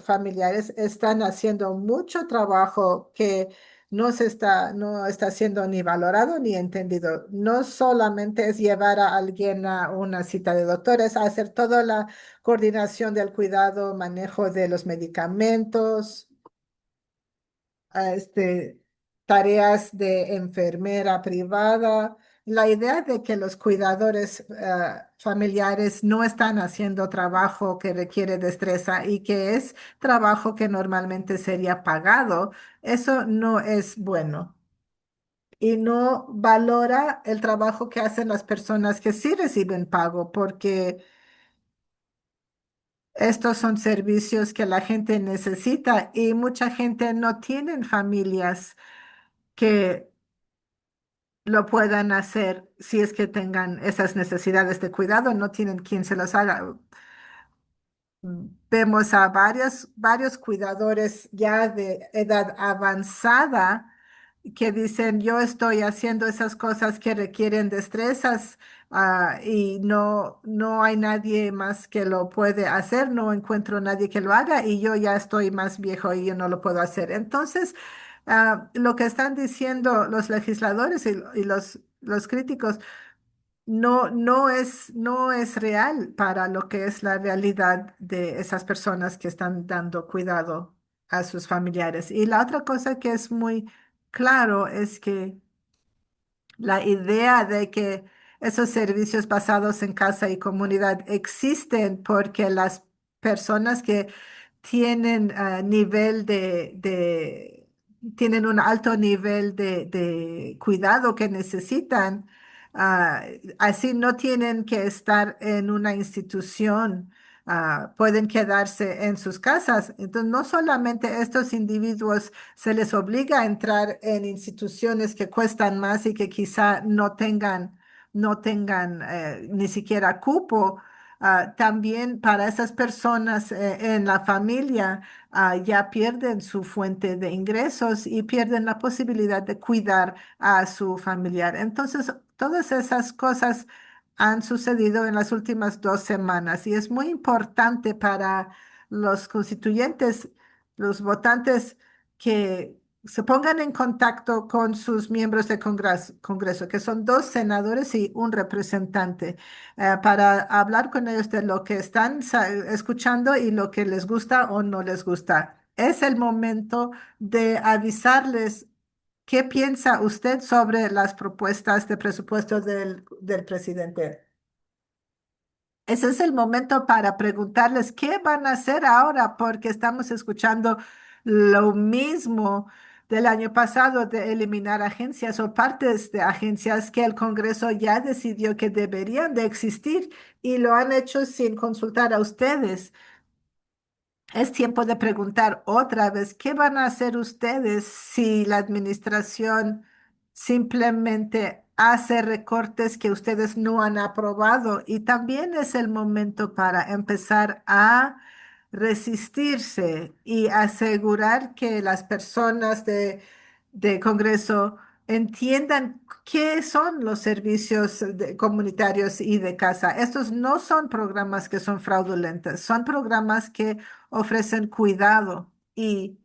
familiares están haciendo mucho trabajo que no está siendo ni valorado ni entendido. No solamente es llevar a alguien a una cita de doctores, hacer toda la coordinación del cuidado, manejo de los medicamentos, este, tareas de enfermera privada. La idea de que los cuidadores familiares no están haciendo trabajo que requiere destreza y que es trabajo que normalmente sería pagado, eso no es bueno. y no valora el trabajo que hacen las personas que sí reciben pago, porque estos son servicios que la gente necesita y mucha gente no tienen familias que lo puedan hacer si es que tengan esas necesidades de cuidado, no tienen quien se los haga. Vemos a varios cuidadores ya de edad avanzada que dicen, yo estoy haciendo esas cosas que requieren destrezas, y no hay nadie más que lo puede hacer, no encuentro nadie que lo haga y yo ya estoy más viejo y yo no lo puedo hacer. Entonces, lo que están diciendo los legisladores y los críticos no es real para lo que es la realidad de esas personas que están dando cuidado a sus familiares. Y la otra cosa que es muy claro es que la idea de que esos servicios basados en casa y comunidad existen porque las personas que tienen tienen un alto nivel de cuidado que necesitan, ah, así no tienen que estar en una institución, pueden quedarse en sus casas. Entonces, no solamente estos individuos se les obliga a entrar en instituciones que cuestan más y que quizá no tengan ni siquiera cupo. También para esas personas en la familia, ya pierden su fuente de ingresos y pierden la posibilidad de cuidar a su familiar. Entonces, todas esas cosas han sucedido en las últimas 2 semanas y es muy importante para los constituyentes, los votantes, que se pongan en contacto con sus miembros de Congreso, que son 2 senadores y un representante, para hablar con ellos de lo que están escuchando y lo que les gusta o no les gusta. Es el momento de avisarles qué piensa usted sobre las propuestas de presupuesto del presidente. Ese es el momento para preguntarles qué van a hacer ahora, porque estamos escuchando lo mismo del año pasado de eliminar agencias o partes de agencias que el Congreso ya decidió que deberían de existir y lo han hecho sin consultar a ustedes. Es tiempo de preguntar otra vez, ¿qué van a hacer ustedes si la administración simplemente hace recortes que ustedes no han aprobado? Y también es el momento para empezar a resistirse y asegurar que las personas de Congreso entiendan qué son los servicios comunitarios y de casa. Estos no son programas que son fraudulentos, son programas que ofrecen cuidado. Y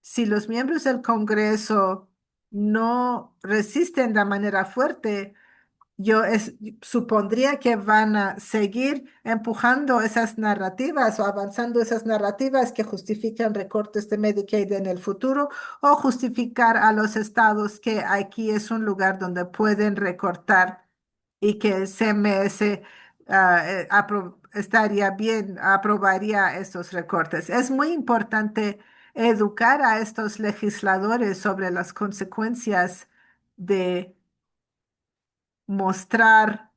si los miembros del Congreso no resisten de manera fuerte, supondría que van a seguir empujando esas narrativas o avanzando esas narrativas que justifican recortes de Medicaid en el futuro o justificar a los estados que aquí es un lugar donde pueden recortar y que el CMS estaría bien, aprobaría estos recortes. Es muy importante educar a estos legisladores sobre las consecuencias de mostrar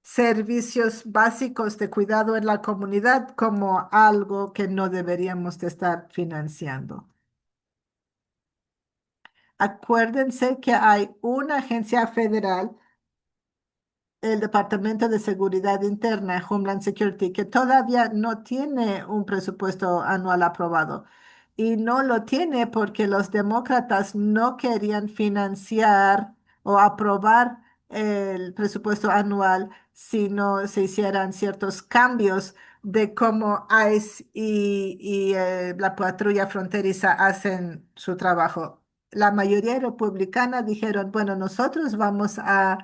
servicios básicos de cuidado en la comunidad como algo que no deberíamos de estar financiando. Acuérdense que hay una agencia federal, el Departamento de Seguridad Interna, Homeland Security, que todavía no tiene un presupuesto anual aprobado. Y no lo tiene porque los demócratas no querían financiar o aprobar el presupuesto anual si no se hicieran ciertos cambios de cómo ICE y la patrulla fronteriza hacen su trabajo. La mayoría republicana dijeron, bueno, nosotros vamos a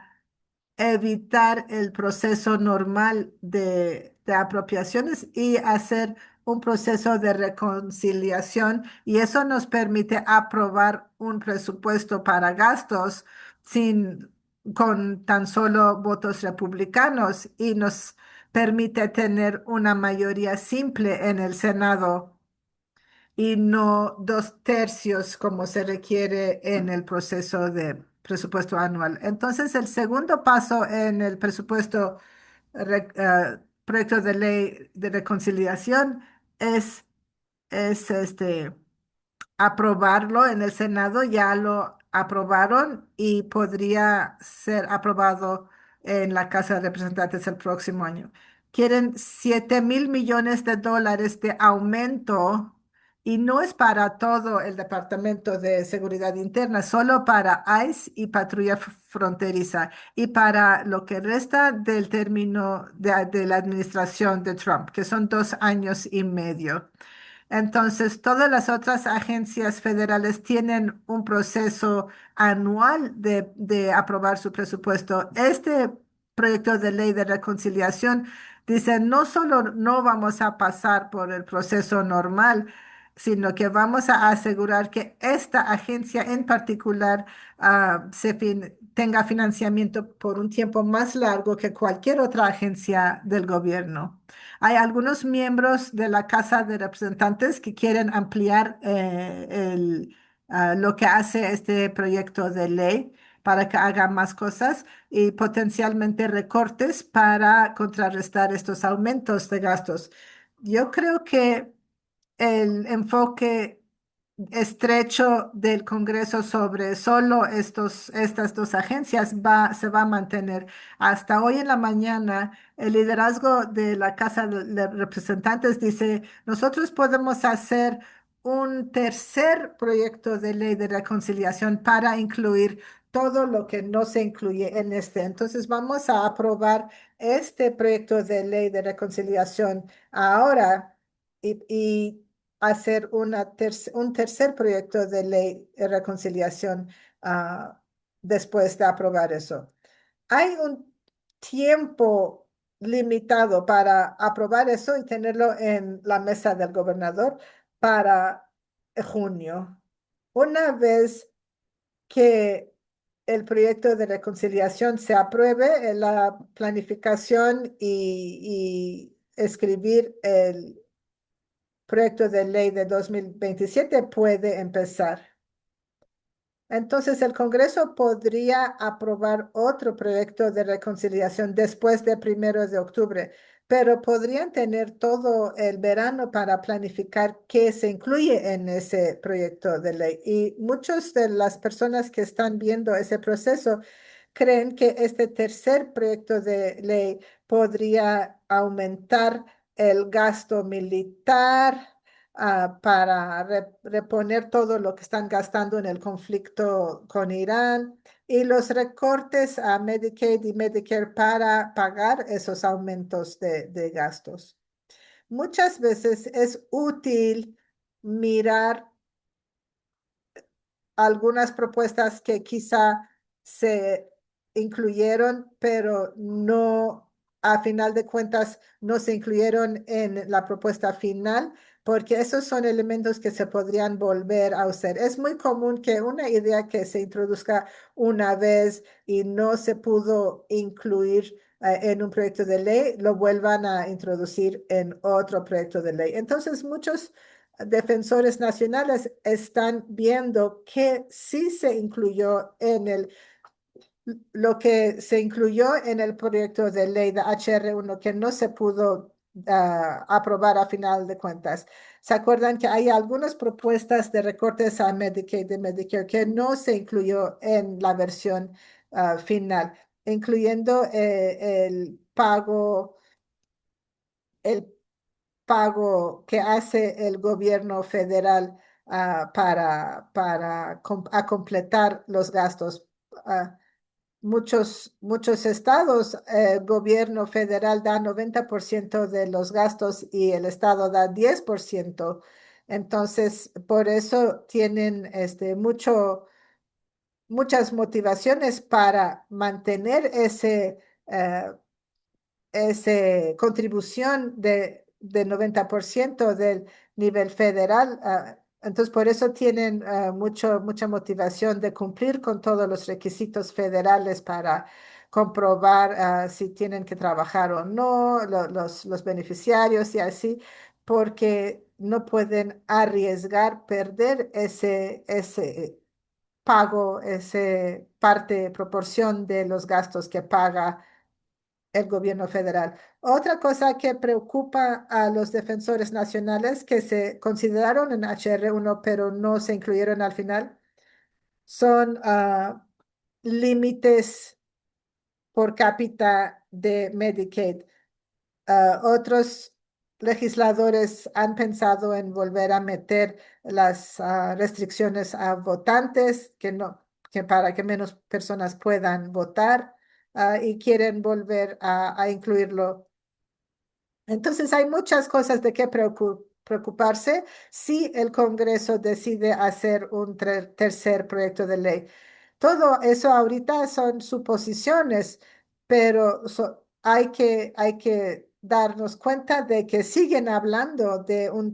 evitar el proceso normal de apropiaciones y hacer un proceso de reconciliación y eso nos permite aprobar un presupuesto para gastos sin con tan solo votos republicanos y nos permite tener una mayoría simple en el Senado y no 2/3 como se requiere en el proceso de presupuesto anual. Entonces, el segundo paso en el presupuesto, proyecto de ley de reconciliación es, es aprobarlo en el Senado, ya lo aprobaron y podría ser aprobado en la Casa de Representantes el próximo año. Quieren 7.000 millones de dólares de aumento y no es para todo el Departamento de Seguridad Interna, solo para ICE y Patrulla Fronteriza y para lo que resta del término de la administración de Trump, que son 2 años y medio. Entonces, todas las otras agencias federales tienen un proceso anual de aprobar su presupuesto. Este proyecto de ley de reconciliación dice, no solo no vamos a pasar por el proceso normal, sino que vamos a asegurar que esta agencia en particular tenga financiamiento por un tiempo más largo que cualquier otra agencia del gobierno. Hay algunos miembros de la Casa de Representantes que quieren ampliar lo que hace este proyecto de ley para que haga más cosas y potencialmente recortes para contrarrestar estos aumentos de gastos. Yo creo que el enfoque estrecho del Congreso sobre solo estas dos agencias se va a mantener. Hasta hoy en la mañana, el liderazgo de la Casa de Representantes dice, nosotros podemos hacer un tercer proyecto de ley de reconciliación para incluir todo lo que no se incluye en este. Entonces, vamos a aprobar este proyecto de ley de reconciliación ahora y hacer un tercer proyecto de ley de reconciliación después de aprobar eso. Hay un tiempo limitado para aprobar eso y tenerlo en la mesa del gobernador para junio. Una vez que el proyecto de reconciliación se apruebe, la planificación y escribir el proyecto de ley de 2027 puede empezar. Entonces, el Congreso podría aprobar otro proyecto de reconciliación después del 1 de octubre, pero podrían tener todo el verano para planificar qué se incluye en ese proyecto de ley. Y muchas de las personas que están viendo ese proceso creen que este tercer proyecto de ley podría aumentar el gasto militar para reponer todo lo que están gastando en el conflicto con Irán y los recortes a Medicaid y Medicare para pagar esos aumentos de gastos. Muchas veces es útil mirar algunas propuestas que quizá se incluyeron, pero no, a final de cuentas, no se incluyeron en la propuesta final, porque esos son elementos que se podrían volver a usar. Es muy común que una idea que se introduzca una vez y no se pudo incluir en un proyecto de ley, lo vuelvan a introducir en otro proyecto de ley. Entonces, muchos defensores nacionales están viendo que sí se incluyó en lo que se incluyó en el proyecto de ley de HR1 que no se pudo aprobar a final de cuentas. ¿Se acuerdan que hay algunas propuestas de recortes a Medicaid y Medicare que no se incluyó en la versión final, incluyendo el pago que hace el gobierno federal para completar los gastos? Ah, muchos estados, el gobierno federal da 90% de los gastos y el estado da 10%. Entonces, por eso tienen muchas motivaciones para mantener eh, esa contribución de 90% del nivel federal. Entonces, por eso tienen mucha motivación de cumplir con todos los requisitos federales para comprobar si tienen que trabajar o no, los beneficiarios y así, porque no pueden arriesgar perder ese pago ese parte, proporción de los gastos que paga el gobierno federal. Otra cosa que preocupa a los defensores nacionales que se consideraron en HR1 pero no se incluyeron al final son límites por cápita de Medicaid. Otros legisladores han pensado en volver a meter las restricciones a votantes, que para que menos personas puedan votar, y quieren volver a incluirlo. Entonces hay muchas cosas de qué preocuparse si el Congreso decide hacer un tercer proyecto de ley. Todo eso ahorita son suposiciones, pero hay que darnos cuenta de que siguen hablando de un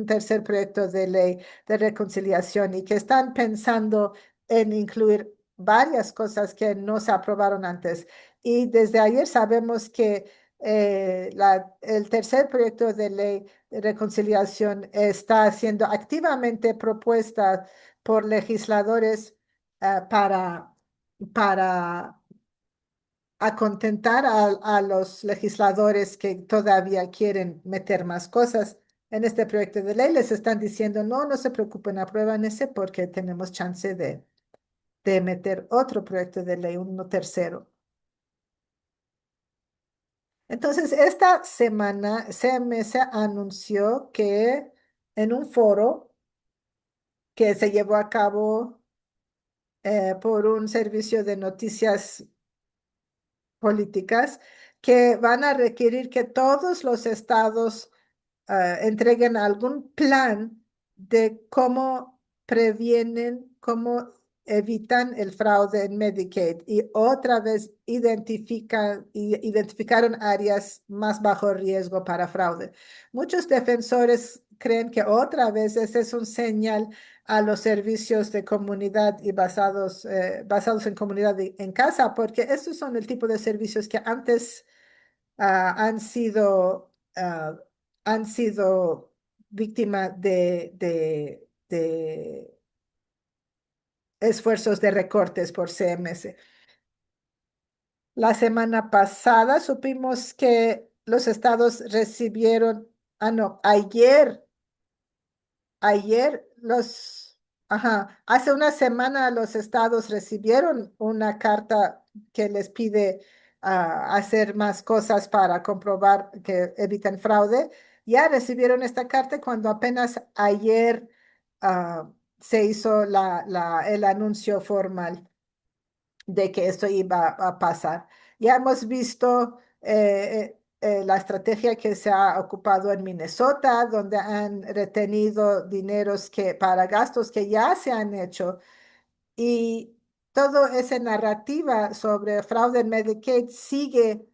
tercer proyecto de ley de reconciliación y que están pensando en incluir varias cosas que no se aprobaron antes. Y desde ayer sabemos que el tercer proyecto de ley de reconciliación está siendo activamente propuesta por legisladores para acontentar a los legisladores que todavía quieren meter más cosas en este proyecto de ley. Les están diciendo, no, no se preocupen, aprueban ese porque tenemos chance de meter otro proyecto de ley, uno tercero. Entonces, esta semana CMS anunció que en un foro que se llevó a cabo por un servicio de noticias políticas, que van a requerir que todos los estados entreguen algún plan de cómo previenen, cómo evitan el fraude en Medicaid y otra vez identificaron áreas más bajo riesgo para fraude. Muchos defensores creen que otra vez ese es un señal a los servicios de comunidad y basados en comunidad y en casa, porque estos son el tipo de servicios que antes ah, han sido, ah, han sido víctima de esfuerzos de recortes por CMS. La semana pasada supimos que los estados recibieron, no, hace una semana los estados recibieron una carta que les pide hacer más cosas para comprobar que eviten fraude. Ya recibieron esta carta cuando apenas ayer se hizo el anuncio formal de que esto iba a pasar. Ya hemos visto la estrategia que se ha ocupado en Minnesota, donde han retenido dineros para gastos que ya se han hecho y toda esa narrativa sobre fraude en Medicaid sigue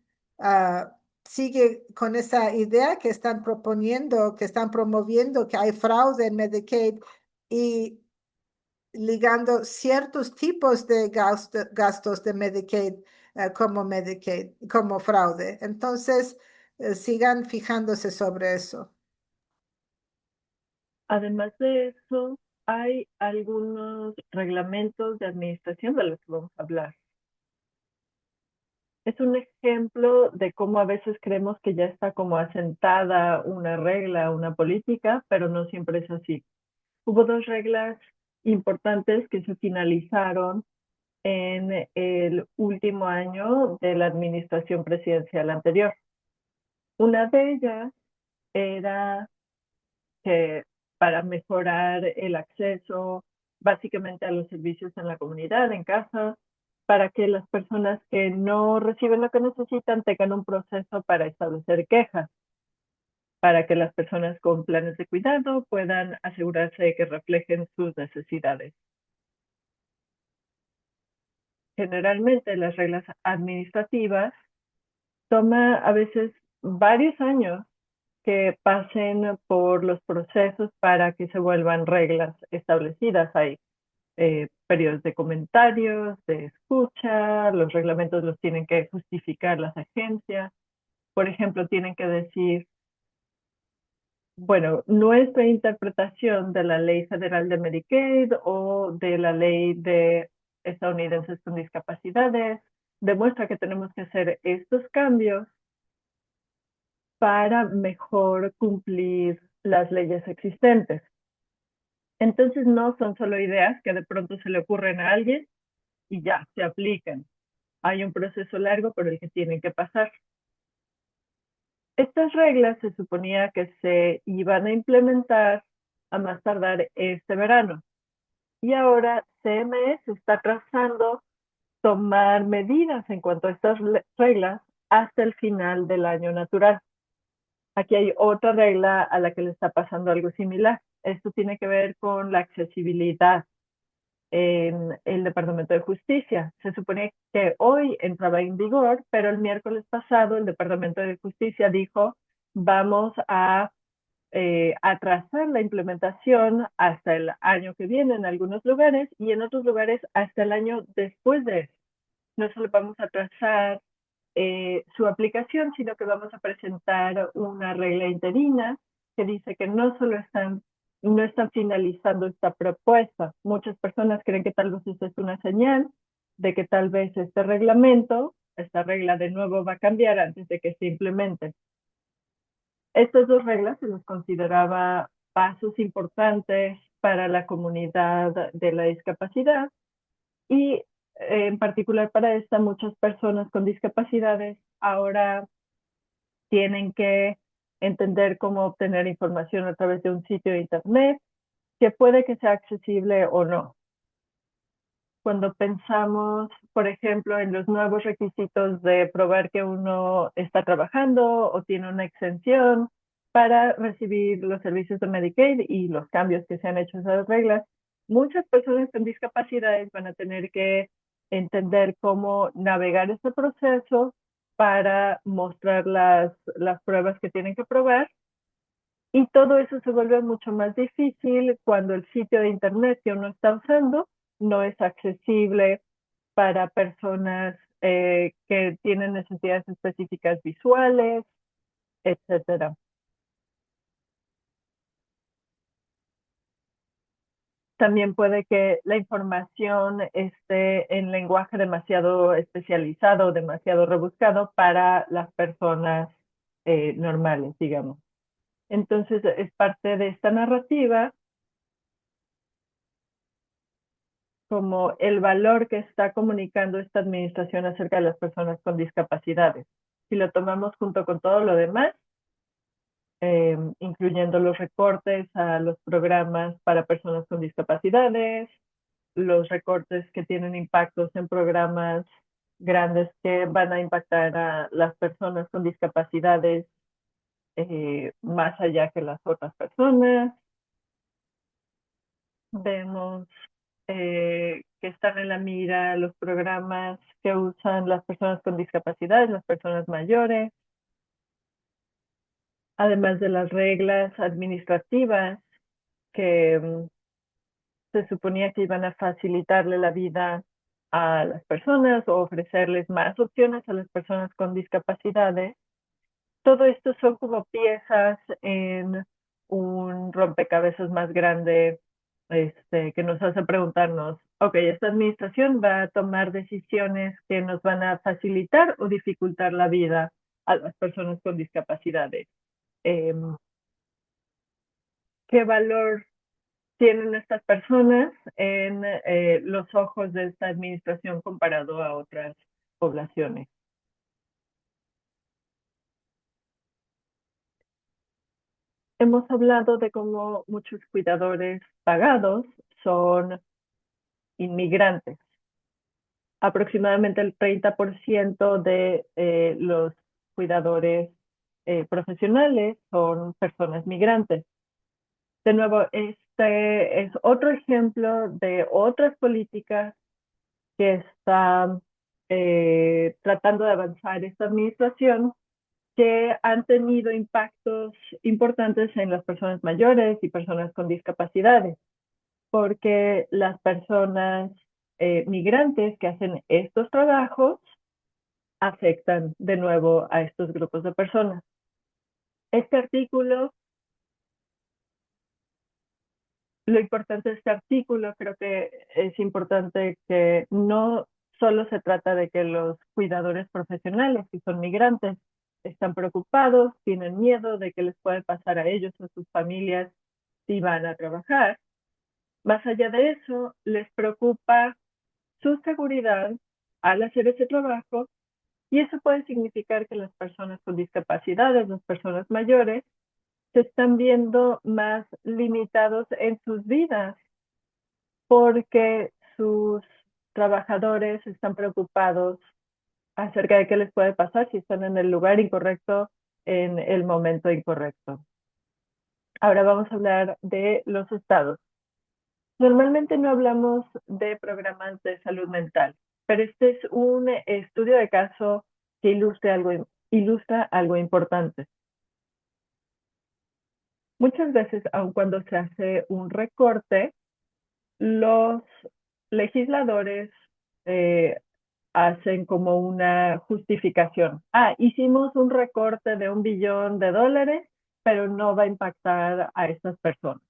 con esa idea que están proponiendo, que están promoviendo que hay fraude en Medicaid y ligando ciertos tipos de gastos de Medicaid como fraude. Entonces, sigan fijándose sobre eso. Además de eso, hay algunos reglamentos de administración de los que vamos a hablar. Es un ejemplo de cómo a veces creemos que ya está como asentada una regla, una política, pero no siempre es así. Hubo dos reglas importantes que se finalizaron en el último año de la administración presidencial anterior. Una de ellas era que para mejorar el acceso básicamente a los servicios en la comunidad, en casa, para que las personas que no reciben lo que necesitan tengan un proceso para establecer quejas, para que las personas con planes de cuidado puedan asegurarse de que reflejen sus necesidades. Generalmente las reglas administrativas toma a veces varios años que pasen por los procesos para que se vuelvan reglas establecidas. Hay periodos de comentarios, de escucha, los reglamentos los tienen que justificar las agencias. Por ejemplo, tienen que decir Bueno, nuestra interpretación de la Ley Federal de Medicaid o de la Ley de estadounidenses con discapacidades demuestra que tenemos que hacer estos cambios para mejor cumplir las leyes existentes. Entonces no son solo ideas que de pronto se le ocurren a alguien y ya, se aplican. Hay un proceso largo por el que tienen que pasar. Estas reglas se suponía que se iban a implementar a más tardar este verano. Y ahora CMS está trazando tomar medidas en cuanto a estas reglas hasta el final del año natural. Aquí hay otra regla a la que le está pasando algo similar. Esto tiene que ver con la accesibilidad en el Departamento de Justicia. Se supone que hoy entraba en vigor, pero el miércoles pasado el Departamento de Justicia dijo, vamos a atrasar la implementación hasta el año que viene en algunos lugares y en otros lugares hasta el año después de eso. No solo vamos a atrasar su aplicación, sino que vamos a presentar una regla interina que dice que no están finalizando esta propuesta. Muchas personas creen que tal vez esta es una señal de que tal vez este reglamento, esta regla de nuevo va a cambiar antes de que se implemente. Estas dos reglas se los consideraba pasos importantes para la comunidad de la discapacidad y en particular para esta, muchas personas con discapacidades ahora tienen que entender cómo obtener información a través de un sitio de internet que puede que sea accesible o no. Cuando pensamos, por ejemplo, en los nuevos requisitos de probar que uno está trabajando o tiene una exención para recibir los servicios de Medicaid y los cambios que se han hecho a esas reglas, muchas personas con discapacidades van a tener que entender cómo navegar este proceso para mostrar las pruebas que tienen que probar. Y todo eso se vuelve mucho más difícil cuando el sitio de internet que uno está usando no es accesible para personas que tienen necesidades específicas visuales, etcétera. También puede que la información esté en lenguaje demasiado especializado, demasiado rebuscado para las personas normales, digamos. Entonces, es parte de esta narrativa como el valor que está comunicando esta administración acerca de las personas con discapacidades. Si lo tomamos junto con todo lo demás, incluyendo los recortes a los programas para personas con discapacidades, los recortes que tienen impactos en programas grandes que van a impactar a las personas con discapacidades más allá que las otras personas. Vemos que están en la mira los programas que usan las personas con discapacidades, las personas mayores, además de las reglas administrativas que se suponía que iban a facilitarle la vida a las personas o ofrecerles más opciones a las personas con discapacidades. Todo esto son como piezas en un rompecabezas más grande que nos hace preguntarnos, ok, esta administración va a tomar decisiones que nos van a facilitar o dificultar la vida a las personas con discapacidades. Eh, ¿Qué valor tienen estas personas en los ojos de esta administración comparado a otras poblaciones? Hemos hablado de cómo muchos cuidadores pagados son inmigrantes. Aproximadamente el 30% de los cuidadores profesionales son personas migrantes. De nuevo, este es otro ejemplo de otras políticas que está tratando de avanzar esta administración que han tenido impactos importantes en las personas mayores y personas con discapacidades, porque las personas migrantes que hacen estos trabajos afectan de nuevo a estos grupos de personas. Este artículo Lo importante de este artículo, creo que es importante que no solo se trata de que los cuidadores profesionales, que son migrantes, están preocupados, tienen miedo de qué les puede pasar a ellos o a sus familias si van a trabajar. Más allá de eso, les preocupa su seguridad al hacer ese trabajo, y eso puede significar que las personas con discapacidades, las personas mayores, se están viendo más limitados en sus vidas porque sus trabajadores están preocupados acerca de qué les puede pasar si están en el lugar incorrecto en el momento incorrecto. Ahora vamos a hablar de los estados. Normalmente no hablamos de programas de salud mental, pero este es un estudio de caso que ilustra algo importante. Muchas veces, aun cuando se hace un recorte, los legisladores eh, hacen como una justificación. Hicimos un recorte de $1 billón, pero no va a impactar a estas personas.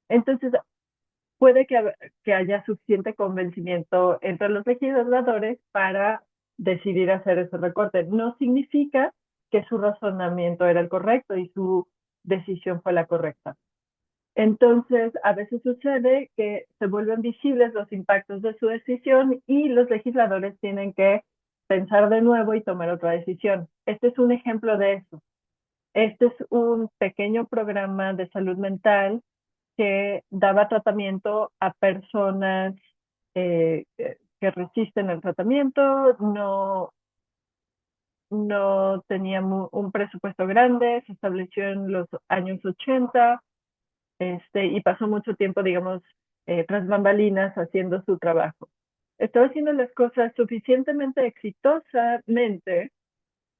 Entonces, puede que haya suficiente convencimiento entre los legisladores para decidir hacer ese recorte. No significa que su razonamiento era el correcto y su decisión fue la correcta. Entonces, a veces sucede que se vuelven visibles los impactos de su decisión y los legisladores tienen que pensar de nuevo y tomar otra decisión. Este es un ejemplo de eso. Este es un pequeño programa de salud mental que daba tratamiento a personas que resisten el tratamiento, no tenía un presupuesto grande, se estableció en los años 80, y pasó mucho tiempo, digamos, tras bambalinas haciendo su trabajo. Estaba haciendo las cosas suficientemente exitosamente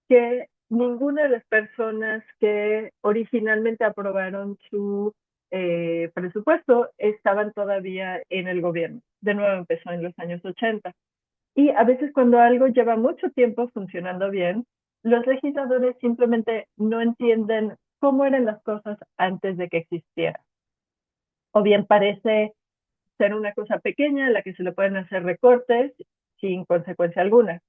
que ninguna de las personas que originalmente aprobaron su presupuesto estaban todavía en el gobierno. De nuevo empezó en los años 80. Y a veces cuando algo lleva mucho tiempo funcionando bien, los legisladores simplemente no entienden cómo eran las cosas antes de que existiera. O bien parece ser una cosa pequeña en la que se le pueden hacer recortes sin consecuencia alguna.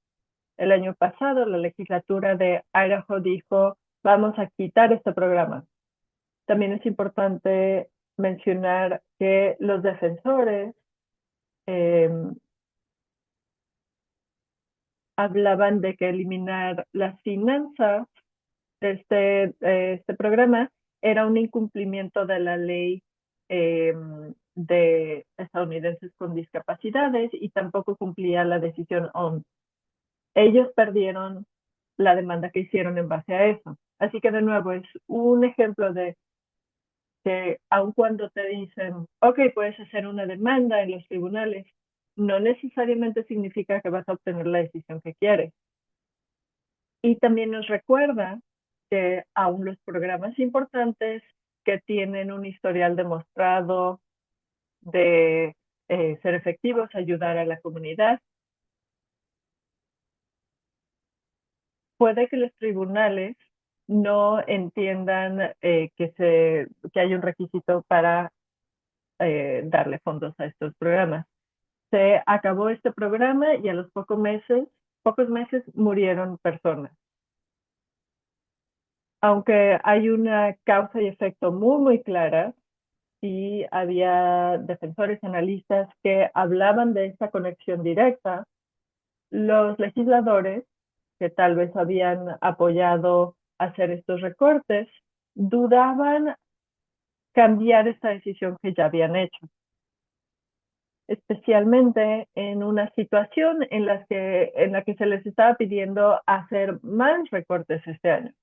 El año pasado la legislatura de Idaho dijo, vamos a quitar este programa. También es importante mencionar que los defensores eh, hablaban de que eliminar las finanzas de este programa era un incumplimiento de la ley eh, de estadounidenses con discapacidades y tampoco cumplía la decisión OMS. Ellos perdieron la demanda que hicieron en base a eso. Así que de nuevo es un ejemplo de que aun cuando te dicen, ok, puedes hacer una demanda en los tribunales, no necesariamente significa que vas a obtener la decisión que quieres. Y también nos recuerda que aún los programas importantes que tienen un historial demostrado de ser efectivos, ayudar a la comunidad, puede que los tribunales no entiendan que hay un requisito para darle fondos a estos programas. Se acabó este programa y a los pocos meses murieron personas. Aunque hay una causa y efecto muy, muy clara, sí había defensores, analistas que hablaban de esta conexión directa. Los legisladores que tal vez habían apoyado hacer estos recortes dudaban cambiar esta decisión que ya habían hecho, especialmente en una situación en la que se les estaba pidiendo hacer más recortes este año.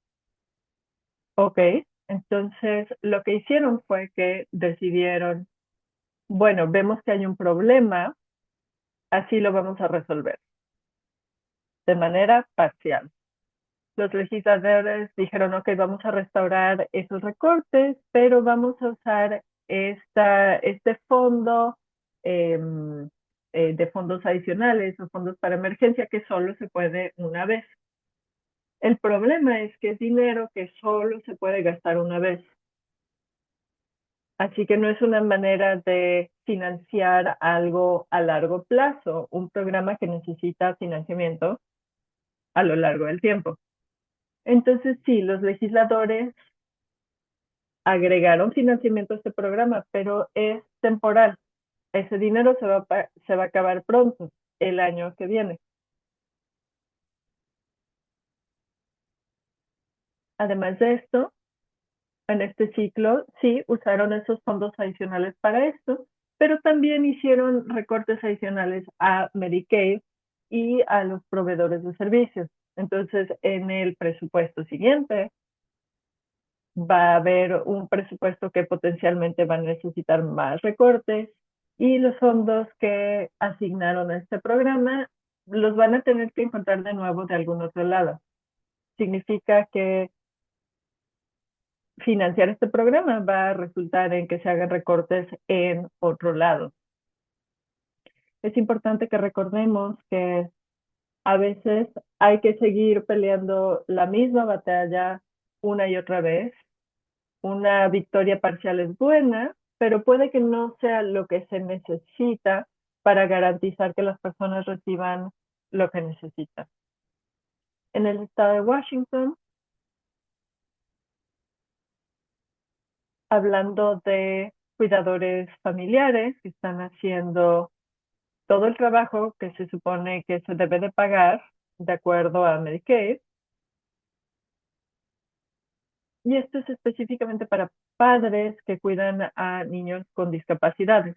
Ok, entonces lo que hicieron fue que decidieron, bueno, vemos que hay un problema, así lo vamos a resolver de manera parcial. Los legisladores dijeron, ok, vamos a restaurar esos recortes, pero vamos a usar este fondo eh, de fondos adicionales o fondos para emergencia que solo se puede una vez. El problema es que es dinero que solo se puede gastar una vez. Así que no es una manera de financiar algo a largo plazo, un programa que necesita financiamiento a lo largo del tiempo. Entonces, sí, los legisladores agregaron financiamiento a este programa, pero es temporal. Ese dinero se va a acabar pronto, el año que viene. Además de esto, en este ciclo sí usaron esos fondos adicionales para esto, pero también hicieron recortes adicionales a Medicaid y a los proveedores de servicios. Entonces, en el presupuesto siguiente va a haber un presupuesto que potencialmente va a necesitar más recortes y los fondos que asignaron a este programa los van a tener que encontrar de nuevo de algún otro lado. Significa que financiar este programa va a resultar en que se hagan recortes en otro lado. Es importante que recordemos que a veces hay que seguir peleando la misma batalla una y otra vez. Una victoria parcial es buena, pero puede que no sea lo que se necesita para garantizar que las personas reciban lo que necesitan. En el estado de Washington, hablando de cuidadores familiares que están haciendo todo el trabajo que se supone que se debe de pagar de acuerdo a Medicaid, y esto es específicamente para padres que cuidan a niños con discapacidades.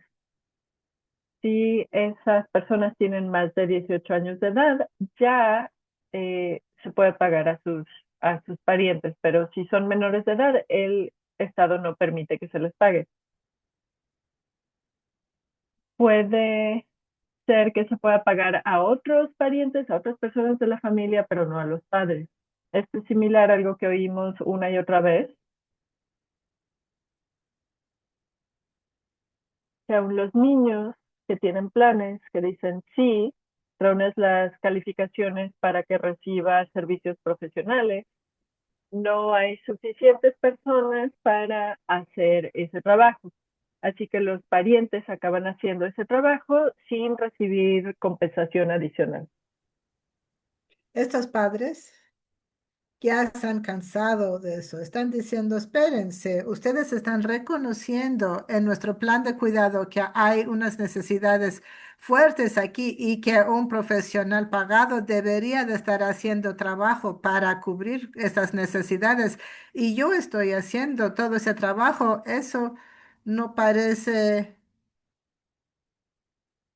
Si esas personas tienen más de 18 años de edad, ya se puede pagar a sus parientes, pero si son menores de edad, el Estado no permite que se les pague. Puede ser que se pueda pagar a otros parientes, a otras personas de la familia, pero no a los padres. Esto es similar a algo que oímos una y otra vez, que aún los niños que tienen planes que dicen sí, reúnes las calificaciones para que reciba servicios profesionales, no hay suficientes personas para hacer ese trabajo. Así que los parientes acaban haciendo ese trabajo sin recibir compensación adicional. Estos padres ya se han cansado de eso. Están diciendo, espérense, ustedes están reconociendo en nuestro plan de cuidado que hay unas necesidades fuertes aquí y que un profesional pagado debería de estar haciendo trabajo para cubrir esas necesidades. Y yo estoy haciendo todo ese trabajo. Eso no parece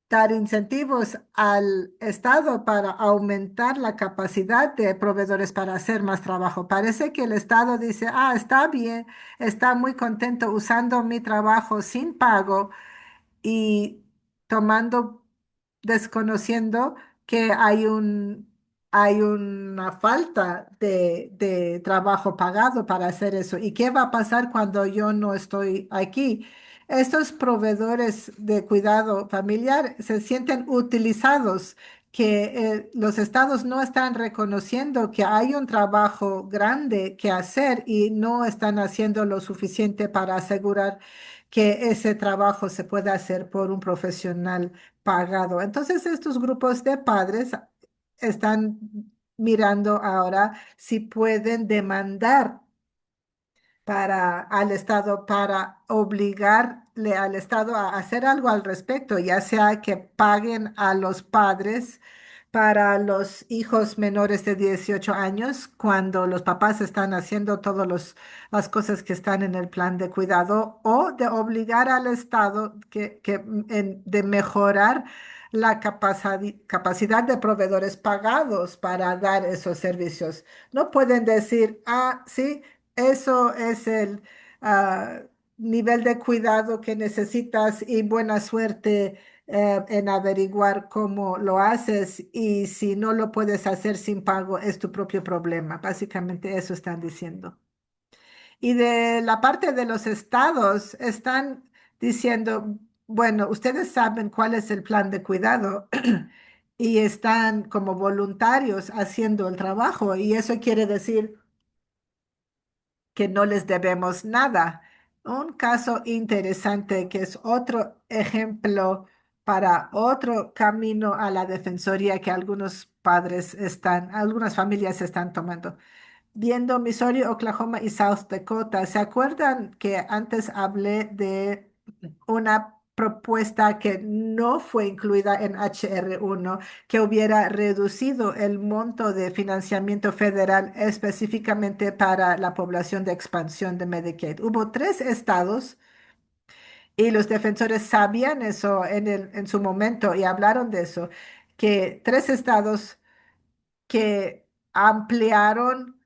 dar incentivos al Estado para aumentar la capacidad de proveedores para hacer más trabajo. Parece que el Estado dice, ah, está bien, está muy contento usando mi trabajo sin pago y tomando, desconociendo que hay una falta de trabajo pagado para hacer eso. ¿Y qué va a pasar cuando yo no estoy aquí? Estos proveedores de cuidado familiar se sienten utilizados, que los estados no están reconociendo que hay un trabajo grande que hacer y no están haciendo lo suficiente para asegurar que ese trabajo se pueda hacer por un profesional pagado. Entonces, estos grupos de padres están mirando ahora si pueden demandar al Estado para obligarle al Estado a hacer algo al respecto, ya sea que paguen a los padres para los hijos menores de 18 años cuando los papás están haciendo todas las cosas que están en el plan de cuidado o de obligar al Estado de mejorar la capacidad de proveedores pagados para dar esos servicios. No pueden decir, ah, sí. Eso es el ah, nivel de cuidado que necesitas y buena suerte en averiguar cómo lo haces y si no lo puedes hacer sin pago es tu propio problema. Básicamente eso están diciendo. Y de la parte de los estados están diciendo, bueno, ustedes saben cuál es el plan de cuidado y están como voluntarios haciendo el trabajo y eso quiere decir que no les debemos nada. Un caso interesante que es otro ejemplo para otro camino a la defensoría que algunos padres están, algunas familias están tomando. Viendo Missouri, Oklahoma y South Dakota, ¿se acuerdan que antes hablé de una propuesta que no fue incluida en HR1, que hubiera reducido el monto de financiamiento federal específicamente para la población de expansión de Medicaid? Hubo tres estados y los defensores sabían eso en su momento y hablaron de eso, que tres estados que ampliaron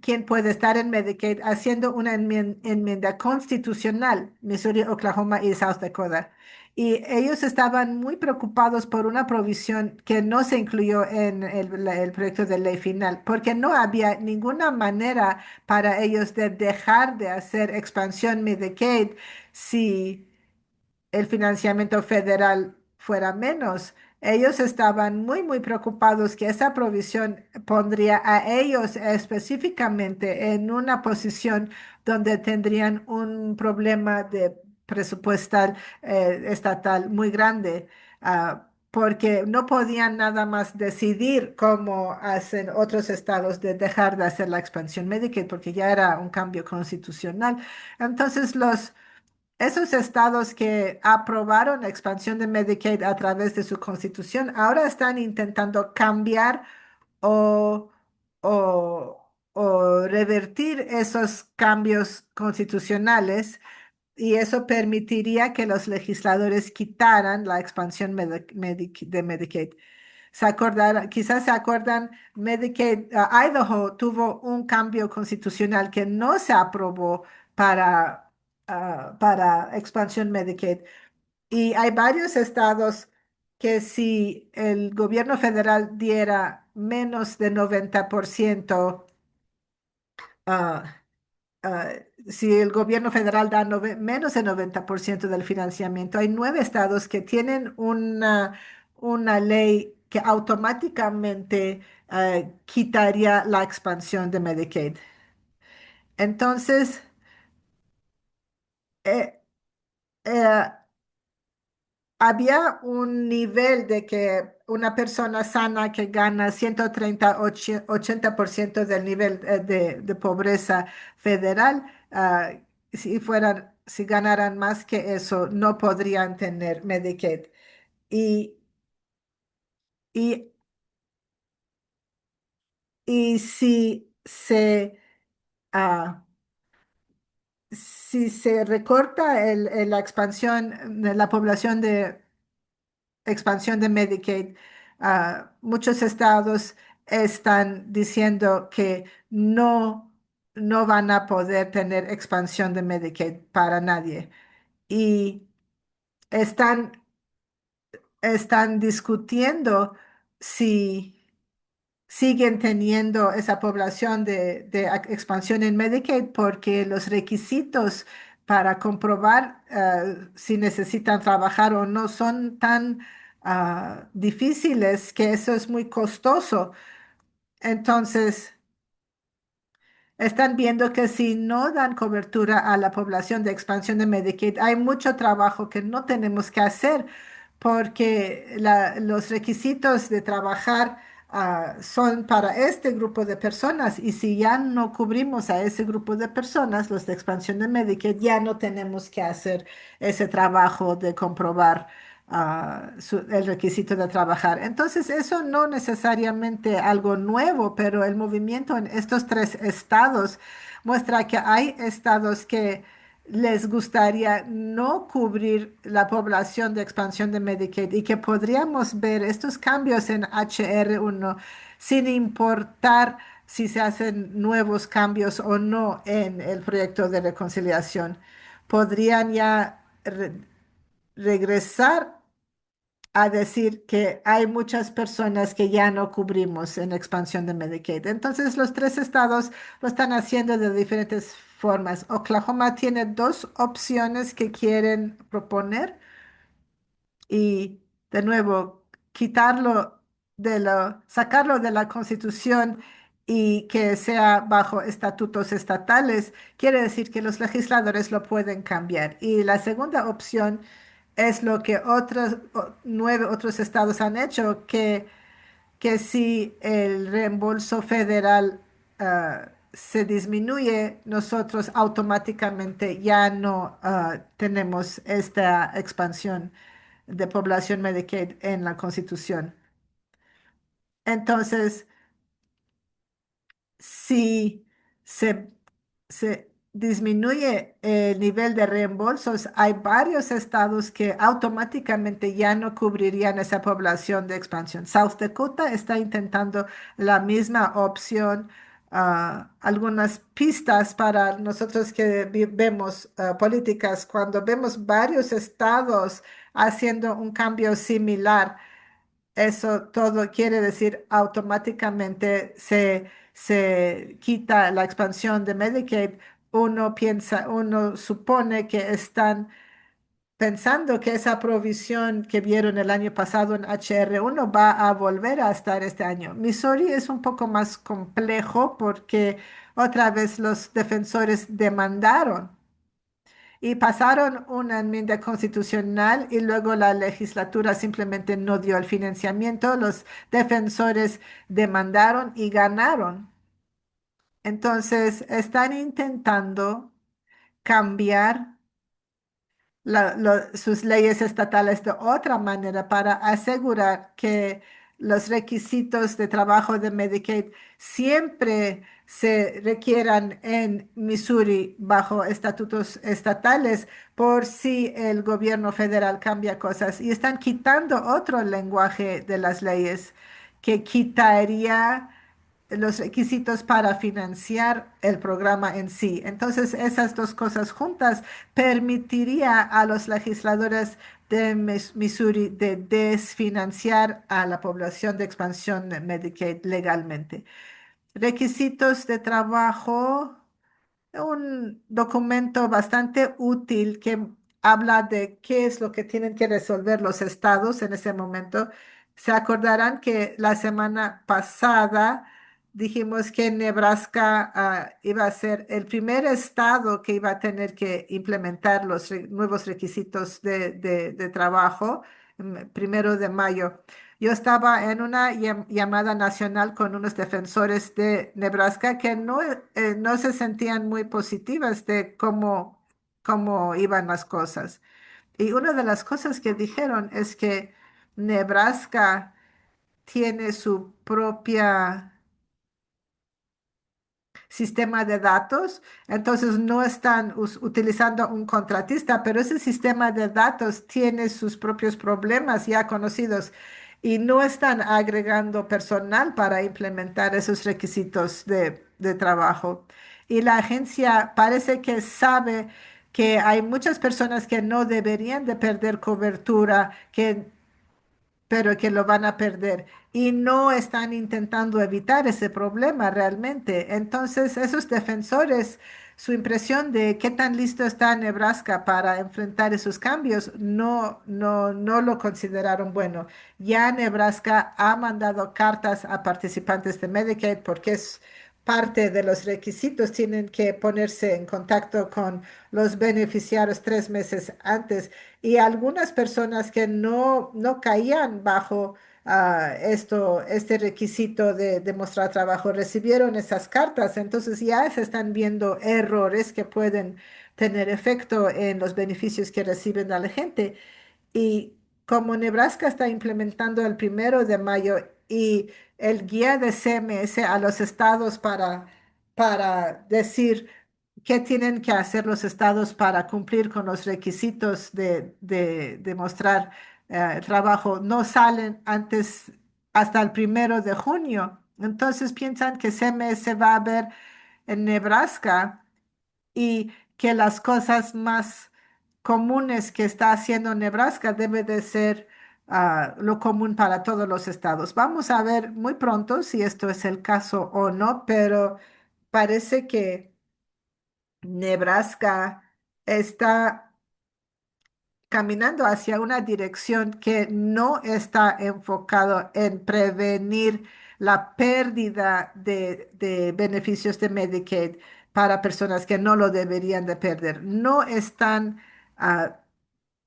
quién puede estar en Medicaid haciendo una enmienda constitucional, Missouri, Oklahoma y South Dakota. Y ellos estaban muy preocupados por una provisión que no se incluyó en el proyecto de ley final, porque no había ninguna manera para ellos de dejar de hacer expansión Medicaid si el financiamiento federal fuera menos. Ellos estaban muy preocupados que esa provisión pondría a ellos específicamente en una posición donde tendrían un problema de presupuestal estatal muy grande, porque no podían nada más decidir cómo hacen otros estados de dejar de hacer la expansión Medicaid, porque ya era un cambio constitucional. Entonces, esos estados que aprobaron la expansión de Medicaid a través de su constitución ahora están intentando cambiar o, o revertir esos cambios constitucionales y eso permitiría que los legisladores quitaran la expansión de Medicaid. Quizás se acuerdan, Medicaid, Idaho tuvo un cambio constitucional que no se aprobó para expansión Medicaid. Y hay varios estados que si el gobierno federal diera menos de 90%, ah, ah, si el gobierno federal da menos de 90% del financiamiento, hay nueve estados que tienen una ley que automáticamente quitaría la expansión de Medicaid. Entonces, eh, eh, había un nivel de que una persona sana que gana 80% del nivel de pobreza federal, si ganaran más que eso, no podrían tener Medicaid. Y, y, y ah, si se recorta la expansión de la población de expansión de Medicaid, muchos estados están diciendo que no van a poder tener expansión de Medicaid para nadie. Y están, están discutiendo si siguen teniendo esa población de expansión en Medicaid porque los requisitos para comprobar si necesitan trabajar o no son tan difíciles que eso es muy costoso. Entonces, están viendo que si no dan cobertura a la población de expansión de Medicaid, hay mucho trabajo que no tenemos que hacer porque los requisitos de trabajar son para este grupo de personas y si ya no cubrimos a ese grupo de personas, los de expansión de Medicaid, ya no tenemos que hacer ese trabajo de comprobar el requisito de trabajar. Entonces, eso no necesariamente algo nuevo, pero el movimiento en estos tres estados muestra que hay estados que les gustaría no cubrir la población de expansión de Medicaid y que podríamos ver estos cambios en HR1 sin importar si se hacen nuevos cambios o no en el proyecto de reconciliación. Podrían ya regresar a decir que hay muchas personas que ya no cubrimos en la expansión de Medicaid. Entonces, los tres estados lo están haciendo de diferentes formas. Oklahoma tiene dos opciones que quieren proponer y, de nuevo, sacarlo de la Constitución y que sea bajo estatutos estatales, quiere decir que los legisladores lo pueden cambiar. Y la segunda opción es lo que otros 9 otros estados han hecho, que si el reembolso federal se disminuye, nosotros automáticamente ya no tenemos esta expansión de población Medicaid en la Constitución. Entonces, si se, se disminuye el nivel de reembolsos, hay varios estados que automáticamente ya no cubrirían esa población de expansión. South Dakota está intentando la misma opción. Algunas pistas para nosotros que vemos políticas, cuando vemos varios estados haciendo un cambio similar, eso todo quiere decir automáticamente se quita la expansión de Medicaid. Uno piensa, uno supone que están pensando que esa provisión que vieron el año pasado en HR1 va a volver a estar este año. Missouri es un poco más complejo porque otra vez los defensores demandaron y pasaron una enmienda constitucional y luego la legislatura simplemente no dio el financiamiento. Los defensores demandaron y ganaron. Entonces, están intentando cambiar sus leyes estatales de otra manera para asegurar que los requisitos de trabajo de Medicaid siempre se requieran en Missouri bajo estatutos estatales por si el gobierno federal cambia cosas. Y están quitando otro lenguaje de las leyes que quitaría los requisitos para financiar el programa en sí. Entonces, esas dos cosas juntas permitiría a los legisladores de Missouri de desfinanciar a la población de expansión de Medicaid legalmente. Requisitos de trabajo, un documento bastante útil que habla de qué es lo que tienen que resolver los estados en ese momento. Se acordarán que la semana pasada dijimos que Nebraska iba a ser el primer estado que iba a tener que implementar los nuevos requisitos de trabajo, 1 de mayo. Yo estaba en una llamada nacional con unos defensores de Nebraska que no se sentían muy positivas de cómo iban las cosas. Y una de las cosas que dijeron es que Nebraska tiene su propia sistema de datos, entonces no están utilizando un contratista, pero ese sistema de datos tiene sus propios problemas ya conocidos y no están agregando personal para implementar esos requisitos de trabajo. Y la agencia parece que sabe que hay muchas personas que no deberían de perder cobertura, pero que lo van a perder y no están intentando evitar ese problema realmente. Entonces, esos defensores, su impresión de qué tan listo está Nebraska para enfrentar esos cambios, no lo consideraron bueno. Ya Nebraska ha mandado cartas a participantes de Medicaid porque es parte de los requisitos, tienen que ponerse en contacto con los beneficiarios 3 meses antes y algunas personas que no caían bajo este requisito de demostrar trabajo recibieron esas cartas, entonces ya se están viendo errores que pueden tener efecto en los beneficios que reciben a la gente. Y como Nebraska está implementando el 1 de mayo y el guía de CMS a los estados para decir qué tienen que hacer los estados para cumplir con los requisitos de mostrar trabajo, no salen antes hasta el 1 de junio. Entonces piensan que CMS va a ver en Nebraska y que las cosas más comunes que está haciendo Nebraska debe de ser lo común para todos los estados. Vamos a ver muy pronto si esto es el caso o no, pero parece que Nebraska está caminando hacia una dirección que no está enfocado en prevenir la pérdida de beneficios de Medicaid para personas que no lo deberían de perder. No están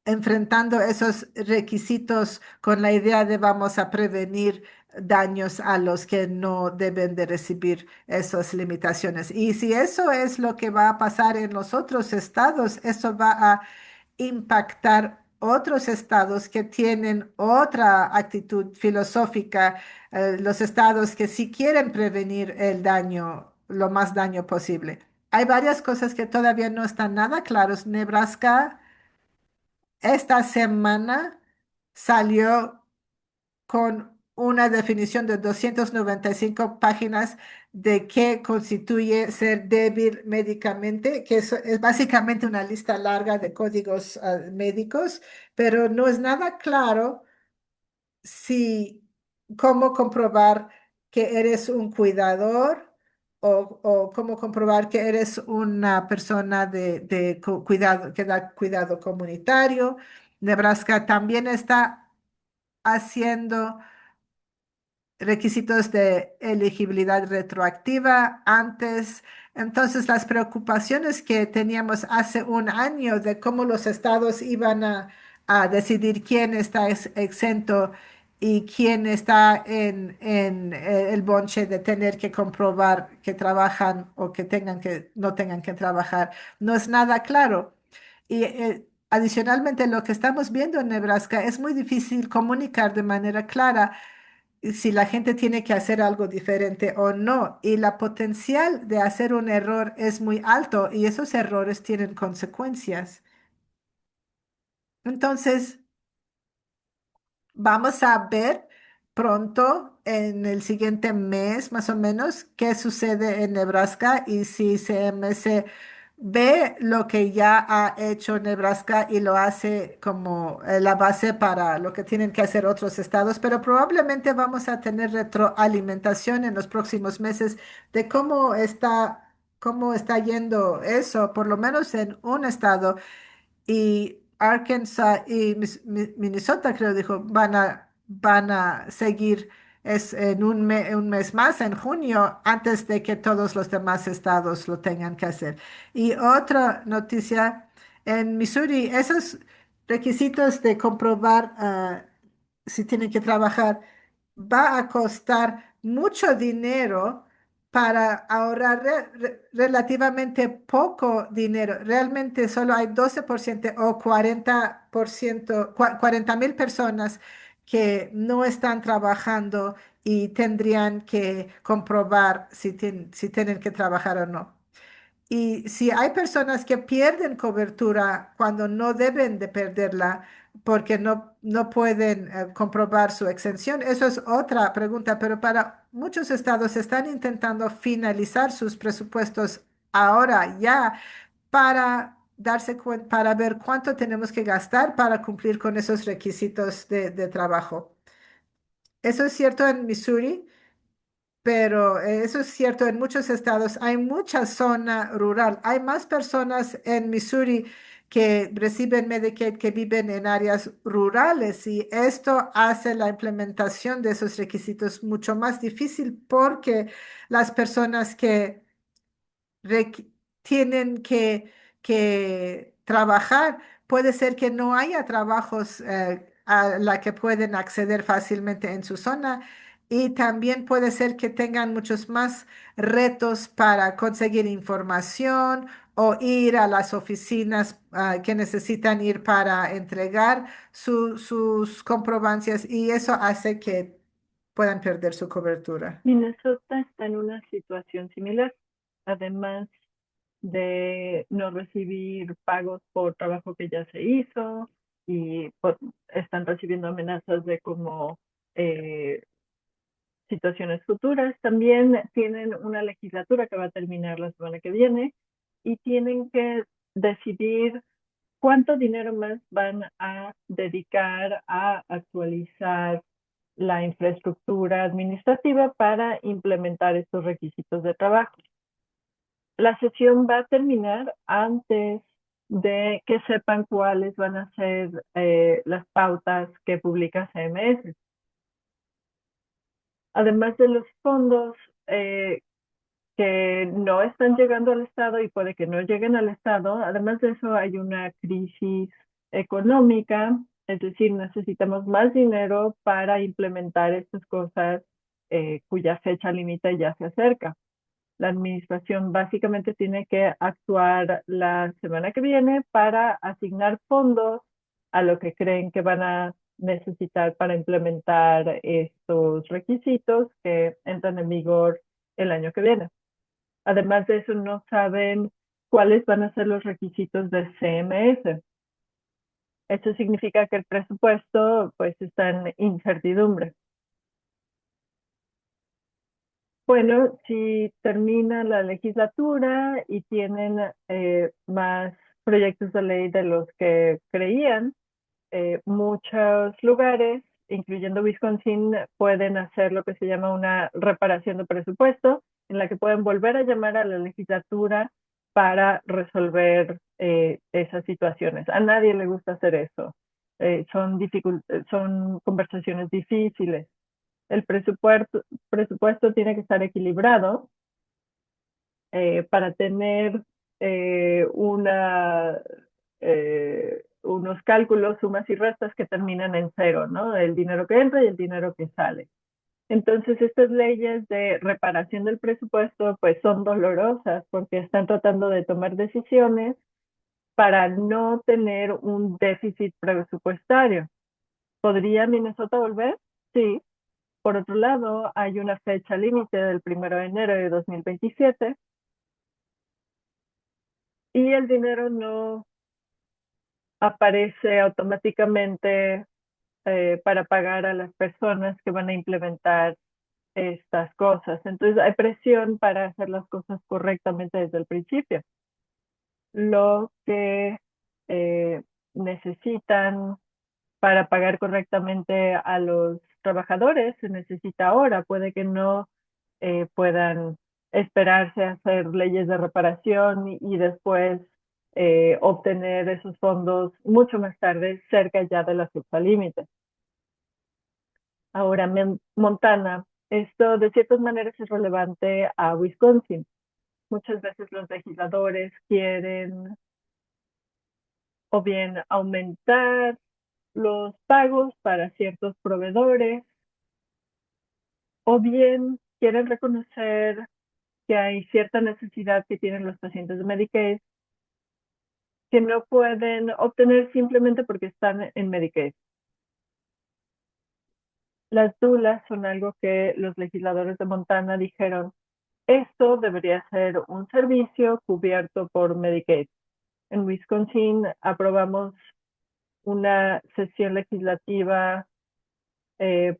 enfrentando esos requisitos con la idea de vamos a prevenir daños a los que no deben de recibir esas limitaciones. Y si eso es lo que va a pasar en los otros estados, eso va a impactar otros estados que tienen otra actitud filosófica, los estados que sí quieren prevenir el daño, lo más daño posible. Hay varias cosas que todavía no están nada claros. Nebraska esta semana salió con una definición de 295 páginas de qué constituye ser débil médicamente, que es básicamente una lista larga de códigos médicos, pero no es nada claro si cómo comprobar que eres un cuidador o cómo comprobar que eres una persona de cuidado, que da cuidado comunitario. Nebraska también está haciendo requisitos de elegibilidad retroactiva antes. Entonces, las preocupaciones que teníamos hace un año de cómo los estados iban a decidir quién está exento y quién está en el bonche de tener que comprobar que trabajan o que tengan que no tengan que trabajar, no es nada claro. Y adicionalmente, lo que estamos viendo en Nebraska es muy difícil comunicar de manera clara si la gente tiene que hacer algo diferente o no. Y la potencial de hacer un error es muy alto y esos errores tienen consecuencias. Entonces, vamos a ver pronto, en el siguiente mes más o menos, qué sucede en Nebraska y si CMS ve lo que ya ha hecho Nebraska y lo hace como la base para lo que tienen que hacer otros estados, pero probablemente vamos a tener retroalimentación en los próximos meses de cómo está yendo eso, por lo menos en un estado y Arkansas y Minnesota, creo, dijo, van a seguir en un mes más, en junio, antes de que todos los demás estados lo tengan que hacer. Y otra noticia, en Missouri, esos requisitos de comprobar si tienen que trabajar va a costar mucho dinero para ahorrar relativamente poco dinero. Realmente solo hay 12% o 40%, 40,000 personas que no están trabajando y tendrían que comprobar si tienen que trabajar o no. Y si hay personas que pierden cobertura cuando no deben de perderla porque no pueden comprobar su exención, eso es otra pregunta, pero para muchos estados están intentando finalizar sus presupuestos ahora ya para darse cuenta, para ver cuánto tenemos que gastar para cumplir con esos requisitos de trabajo. Eso es cierto en Missouri. Pero eso es cierto, en muchos estados hay mucha zona rural. Hay más personas en Missouri que reciben Medicaid que viven en áreas rurales y esto hace la implementación de esos requisitos mucho más difícil porque las personas que tienen que trabajar. Puede ser que no haya trabajos a la que pueden acceder fácilmente en su zona y también puede ser que tengan muchos más retos para conseguir información o ir a las oficinas que necesitan ir para entregar sus comprobancias y eso hace que puedan perder su cobertura. Minnesota está en una situación similar. Además de no recibir pagos por trabajo que ya se hizo y están recibiendo amenazas de como eh, situaciones futuras. También tienen una legislatura que va a terminar la semana que viene y tienen que decidir cuánto dinero más van a dedicar a actualizar la infraestructura administrativa para implementar estos requisitos de trabajo. La sesión va a terminar antes de que sepan cuáles van a ser las pautas que publica CMS. Además de los fondos que no están llegando al Estado y puede que no lleguen al Estado, además de eso hay una crisis económica, es decir, necesitamos más dinero para implementar estas cosas cuya fecha límite ya se acerca. La administración básicamente tiene que actuar la semana que viene para asignar fondos a lo que creen que van a necesitar para implementar estos requisitos que entran en vigor el año que viene. Además de eso, no saben cuáles van a ser los requisitos de CMS. Eso significa que el presupuesto pues está en incertidumbre. Bueno, si termina la legislatura y tienen más proyectos de ley de los que creían, muchos lugares, incluyendo Wisconsin, pueden hacer lo que se llama una reparación de presupuesto, en la que pueden volver a llamar a la legislatura para resolver esas situaciones. A nadie le gusta hacer eso. Son conversaciones difíciles. El presupuesto tiene que estar equilibrado para tener unos cálculos, sumas y restas que terminan en cero, ¿no? El dinero que entra y el dinero que sale. Entonces, estas leyes de reparación del presupuesto, pues son dolorosas porque están tratando de tomar decisiones para no tener un déficit presupuestario. ¿Podría Minnesota volver? Sí. Por otro lado, hay una fecha límite del 1 de enero de 2027 y el dinero no aparece automáticamente para pagar a las personas que van a implementar estas cosas. Entonces hay presión para hacer las cosas correctamente desde el principio. Lo que eh, necesitan para pagar correctamente a los trabajadores se necesita ahora. Puede que no puedan esperarse a hacer leyes de reparación y después obtener esos fondos mucho más tarde, cerca ya de la fecha límite. Ahora, Montana, esto de ciertas maneras es relevante a Wisconsin. Muchas veces los legisladores quieren o bien aumentar los pagos para ciertos proveedores o bien quieren reconocer que hay cierta necesidad que tienen los pacientes de Medicaid que no pueden obtener simplemente porque están en Medicaid. Las dulas son algo que los legisladores de Montana dijeron, esto debería ser un servicio cubierto por Medicaid. En Wisconsin aprobamos una sesión legislativa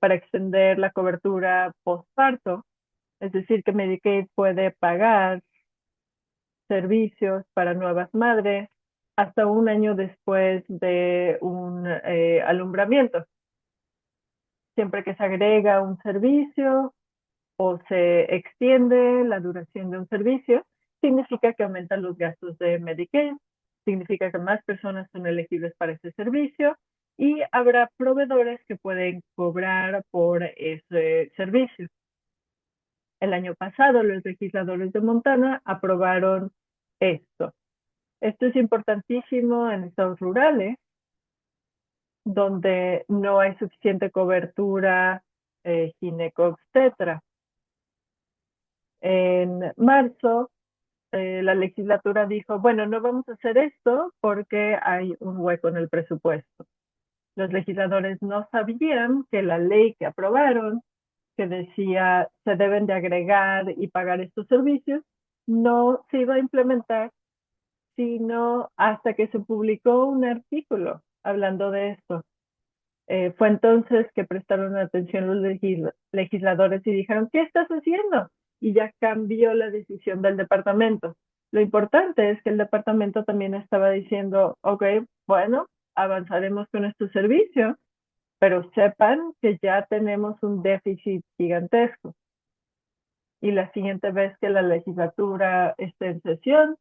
para extender la cobertura postparto, es decir, que Medicaid puede pagar servicios para nuevas madres hasta un año después de un alumbramiento. Siempre que se agrega un servicio o se extiende la duración de un servicio, significa que aumentan los gastos de Medicaid, significa que más personas son elegibles para ese servicio y habrá proveedores que pueden cobrar por ese servicio. El año pasado, los legisladores de Montana aprobaron esto. Esto es importantísimo en estados rurales, donde no hay suficiente cobertura ginecobstetra. En marzo, la legislatura dijo, bueno, no vamos a hacer esto porque hay un hueco en el presupuesto. Los legisladores no sabían que la ley que aprobaron, que decía se deben de agregar y pagar estos servicios, no se iba a implementar, sino hasta que se publicó un artículo hablando de esto. Fue entonces que prestaron atención los legisladores y dijeron, ¿qué estás haciendo? Y ya cambió la decisión del departamento. Lo importante es que el departamento también estaba diciendo, ok, bueno, avanzaremos con estos servicios, pero sepan que ya tenemos un déficit gigantesco. Y la siguiente vez que la legislatura esté en sesión,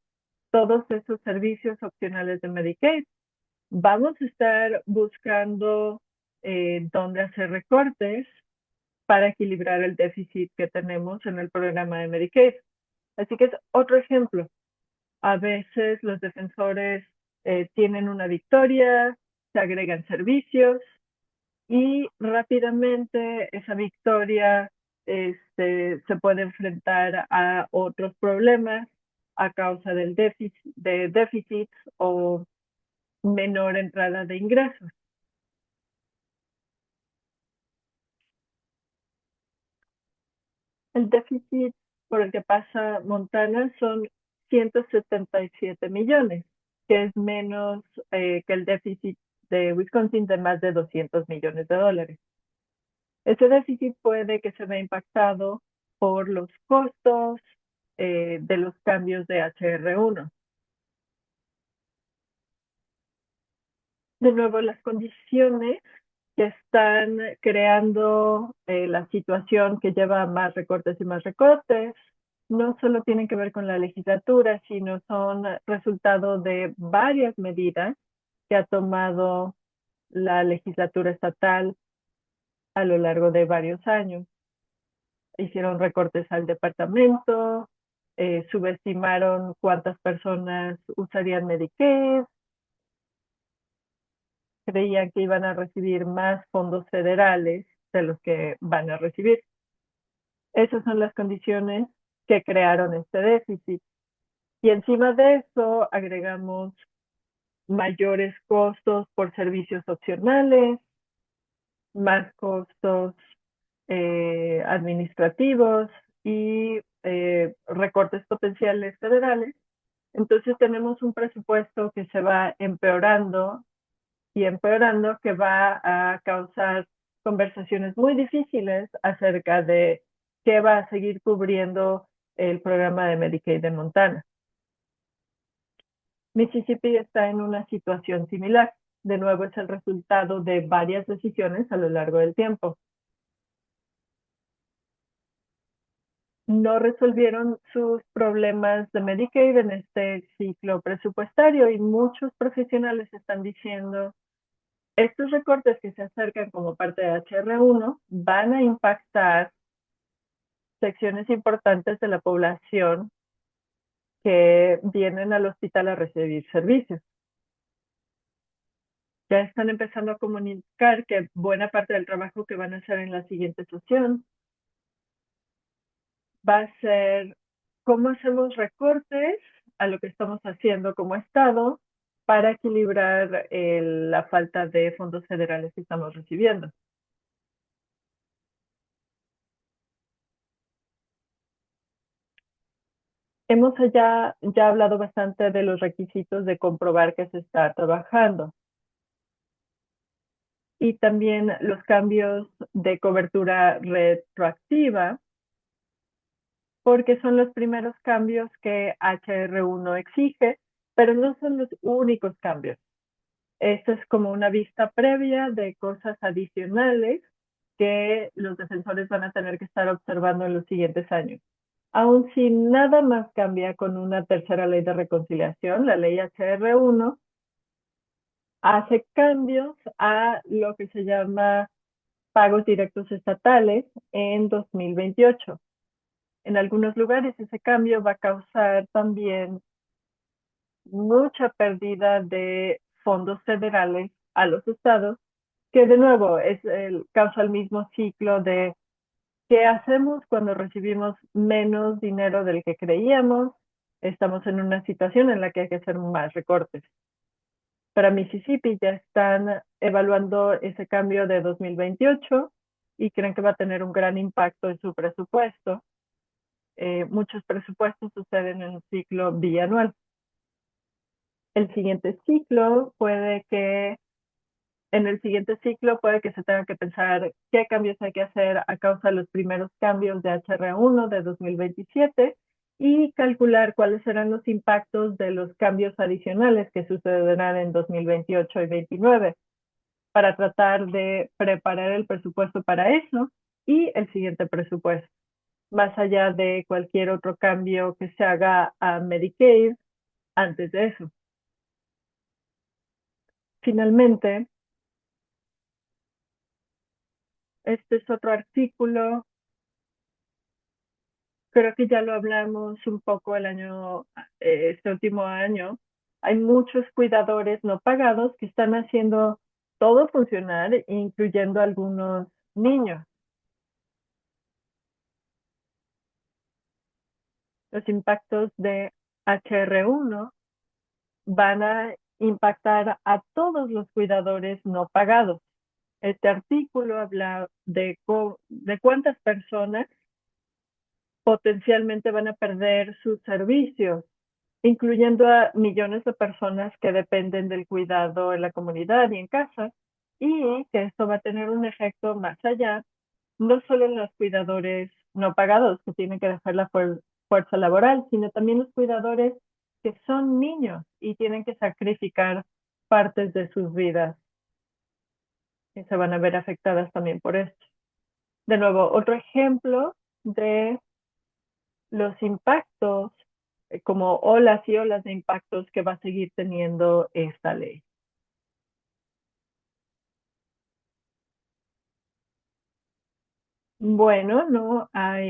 todos esos servicios opcionales de Medicaid. Vamos a estar buscando dónde hacer recortes para equilibrar el déficit que tenemos en el programa de Medicaid. Así que es otro ejemplo. A veces los defensores tienen una victoria, se agregan servicios y rápidamente esa victoria se puede enfrentar a otros problemas a causa del déficit o menor entrada de ingresos. El déficit por el que pasa Montana son 177 millones, que es menos que el déficit de Wisconsin de más de 200 millones de dólares. Ese déficit puede que se vea impactado por los costos de los cambios de HR1. De nuevo, las condiciones que están creando la situación que lleva a más recortes y más recortes no solo tienen que ver con la legislatura, sino son resultado de varias medidas que ha tomado la legislatura estatal a lo largo de varios años. Hicieron recortes al departamento, subestimaron cuántas personas usarían Medicaid, creían que iban a recibir más fondos federales de los que van a recibir. Esas son las condiciones que crearon este déficit. Y encima de eso agregamos mayores costos por servicios opcionales, más costos administrativos y recortes potenciales federales. Entonces tenemos un presupuesto que se va empeorando y empeorando, que va a causar conversaciones muy difíciles acerca de qué va a seguir cubriendo el programa de Medicaid de Montana. Mississippi está en una situación similar. De nuevo, es el resultado de varias decisiones a lo largo del tiempo. No resolvieron sus problemas de Medicaid en este ciclo presupuestario y muchos profesionales están diciendo estos recortes que se acercan como parte de HR1 van a impactar secciones importantes de la población que vienen al hospital a recibir servicios. Ya están empezando a comunicar que buena parte del trabajo que van a hacer en la siguiente sesión va a ser cómo hacemos recortes a lo que estamos haciendo como Estado para equilibrar la falta de fondos federales que estamos recibiendo. Hemos ya hablado bastante de los requisitos de comprobar que se está trabajando y también los cambios de cobertura retroactiva, porque son los primeros cambios que HR1 exige, pero no son los únicos cambios. Esto es como una vista previa de cosas adicionales que los defensores van a tener que estar observando en los siguientes años. Aun si nada más cambia con una tercera ley de reconciliación, la ley HR1 hace cambios a lo que se llama pagos directos estatales en 2028. En algunos lugares ese cambio va a causar también mucha pérdida de fondos federales a los estados, que de nuevo causa el mismo ciclo de qué hacemos cuando recibimos menos dinero del que creíamos. Estamos en una situación en la que hay que hacer más recortes. Para Mississippi ya están evaluando ese cambio de 2028 y creen que va a tener un gran impacto en su presupuesto. Muchos presupuestos suceden en un ciclo bianual. El siguiente ciclo en el siguiente ciclo puede que se tenga que pensar qué cambios hay que hacer a causa de los primeros cambios de HR1 de 2027 y calcular cuáles serán los impactos de los cambios adicionales que sucederán en 2028 y 2029 para tratar de preparar el presupuesto para eso y el siguiente presupuesto. Más allá de cualquier otro cambio que se haga a Medicaid, antes de eso. Finalmente, este es otro artículo, creo que ya lo hablamos un poco este último año. Hay muchos cuidadores no pagados que están haciendo todo funcionar, incluyendo algunos niños. Los impactos de HR1 van a impactar a todos los cuidadores no pagados. Este artículo habla de cuántas personas potencialmente van a perder sus servicios, incluyendo a millones de personas que dependen del cuidado en la comunidad y en casa, y que esto va a tener un efecto más allá, no solo en los cuidadores no pagados que tienen que dejar la fuerza laboral, sino también los cuidadores que son niños y tienen que sacrificar partes de sus vidas y se van a ver afectadas también por esto. De nuevo, otro ejemplo de los impactos, como olas y olas de impactos que va a seguir teniendo esta ley. Bueno, no hay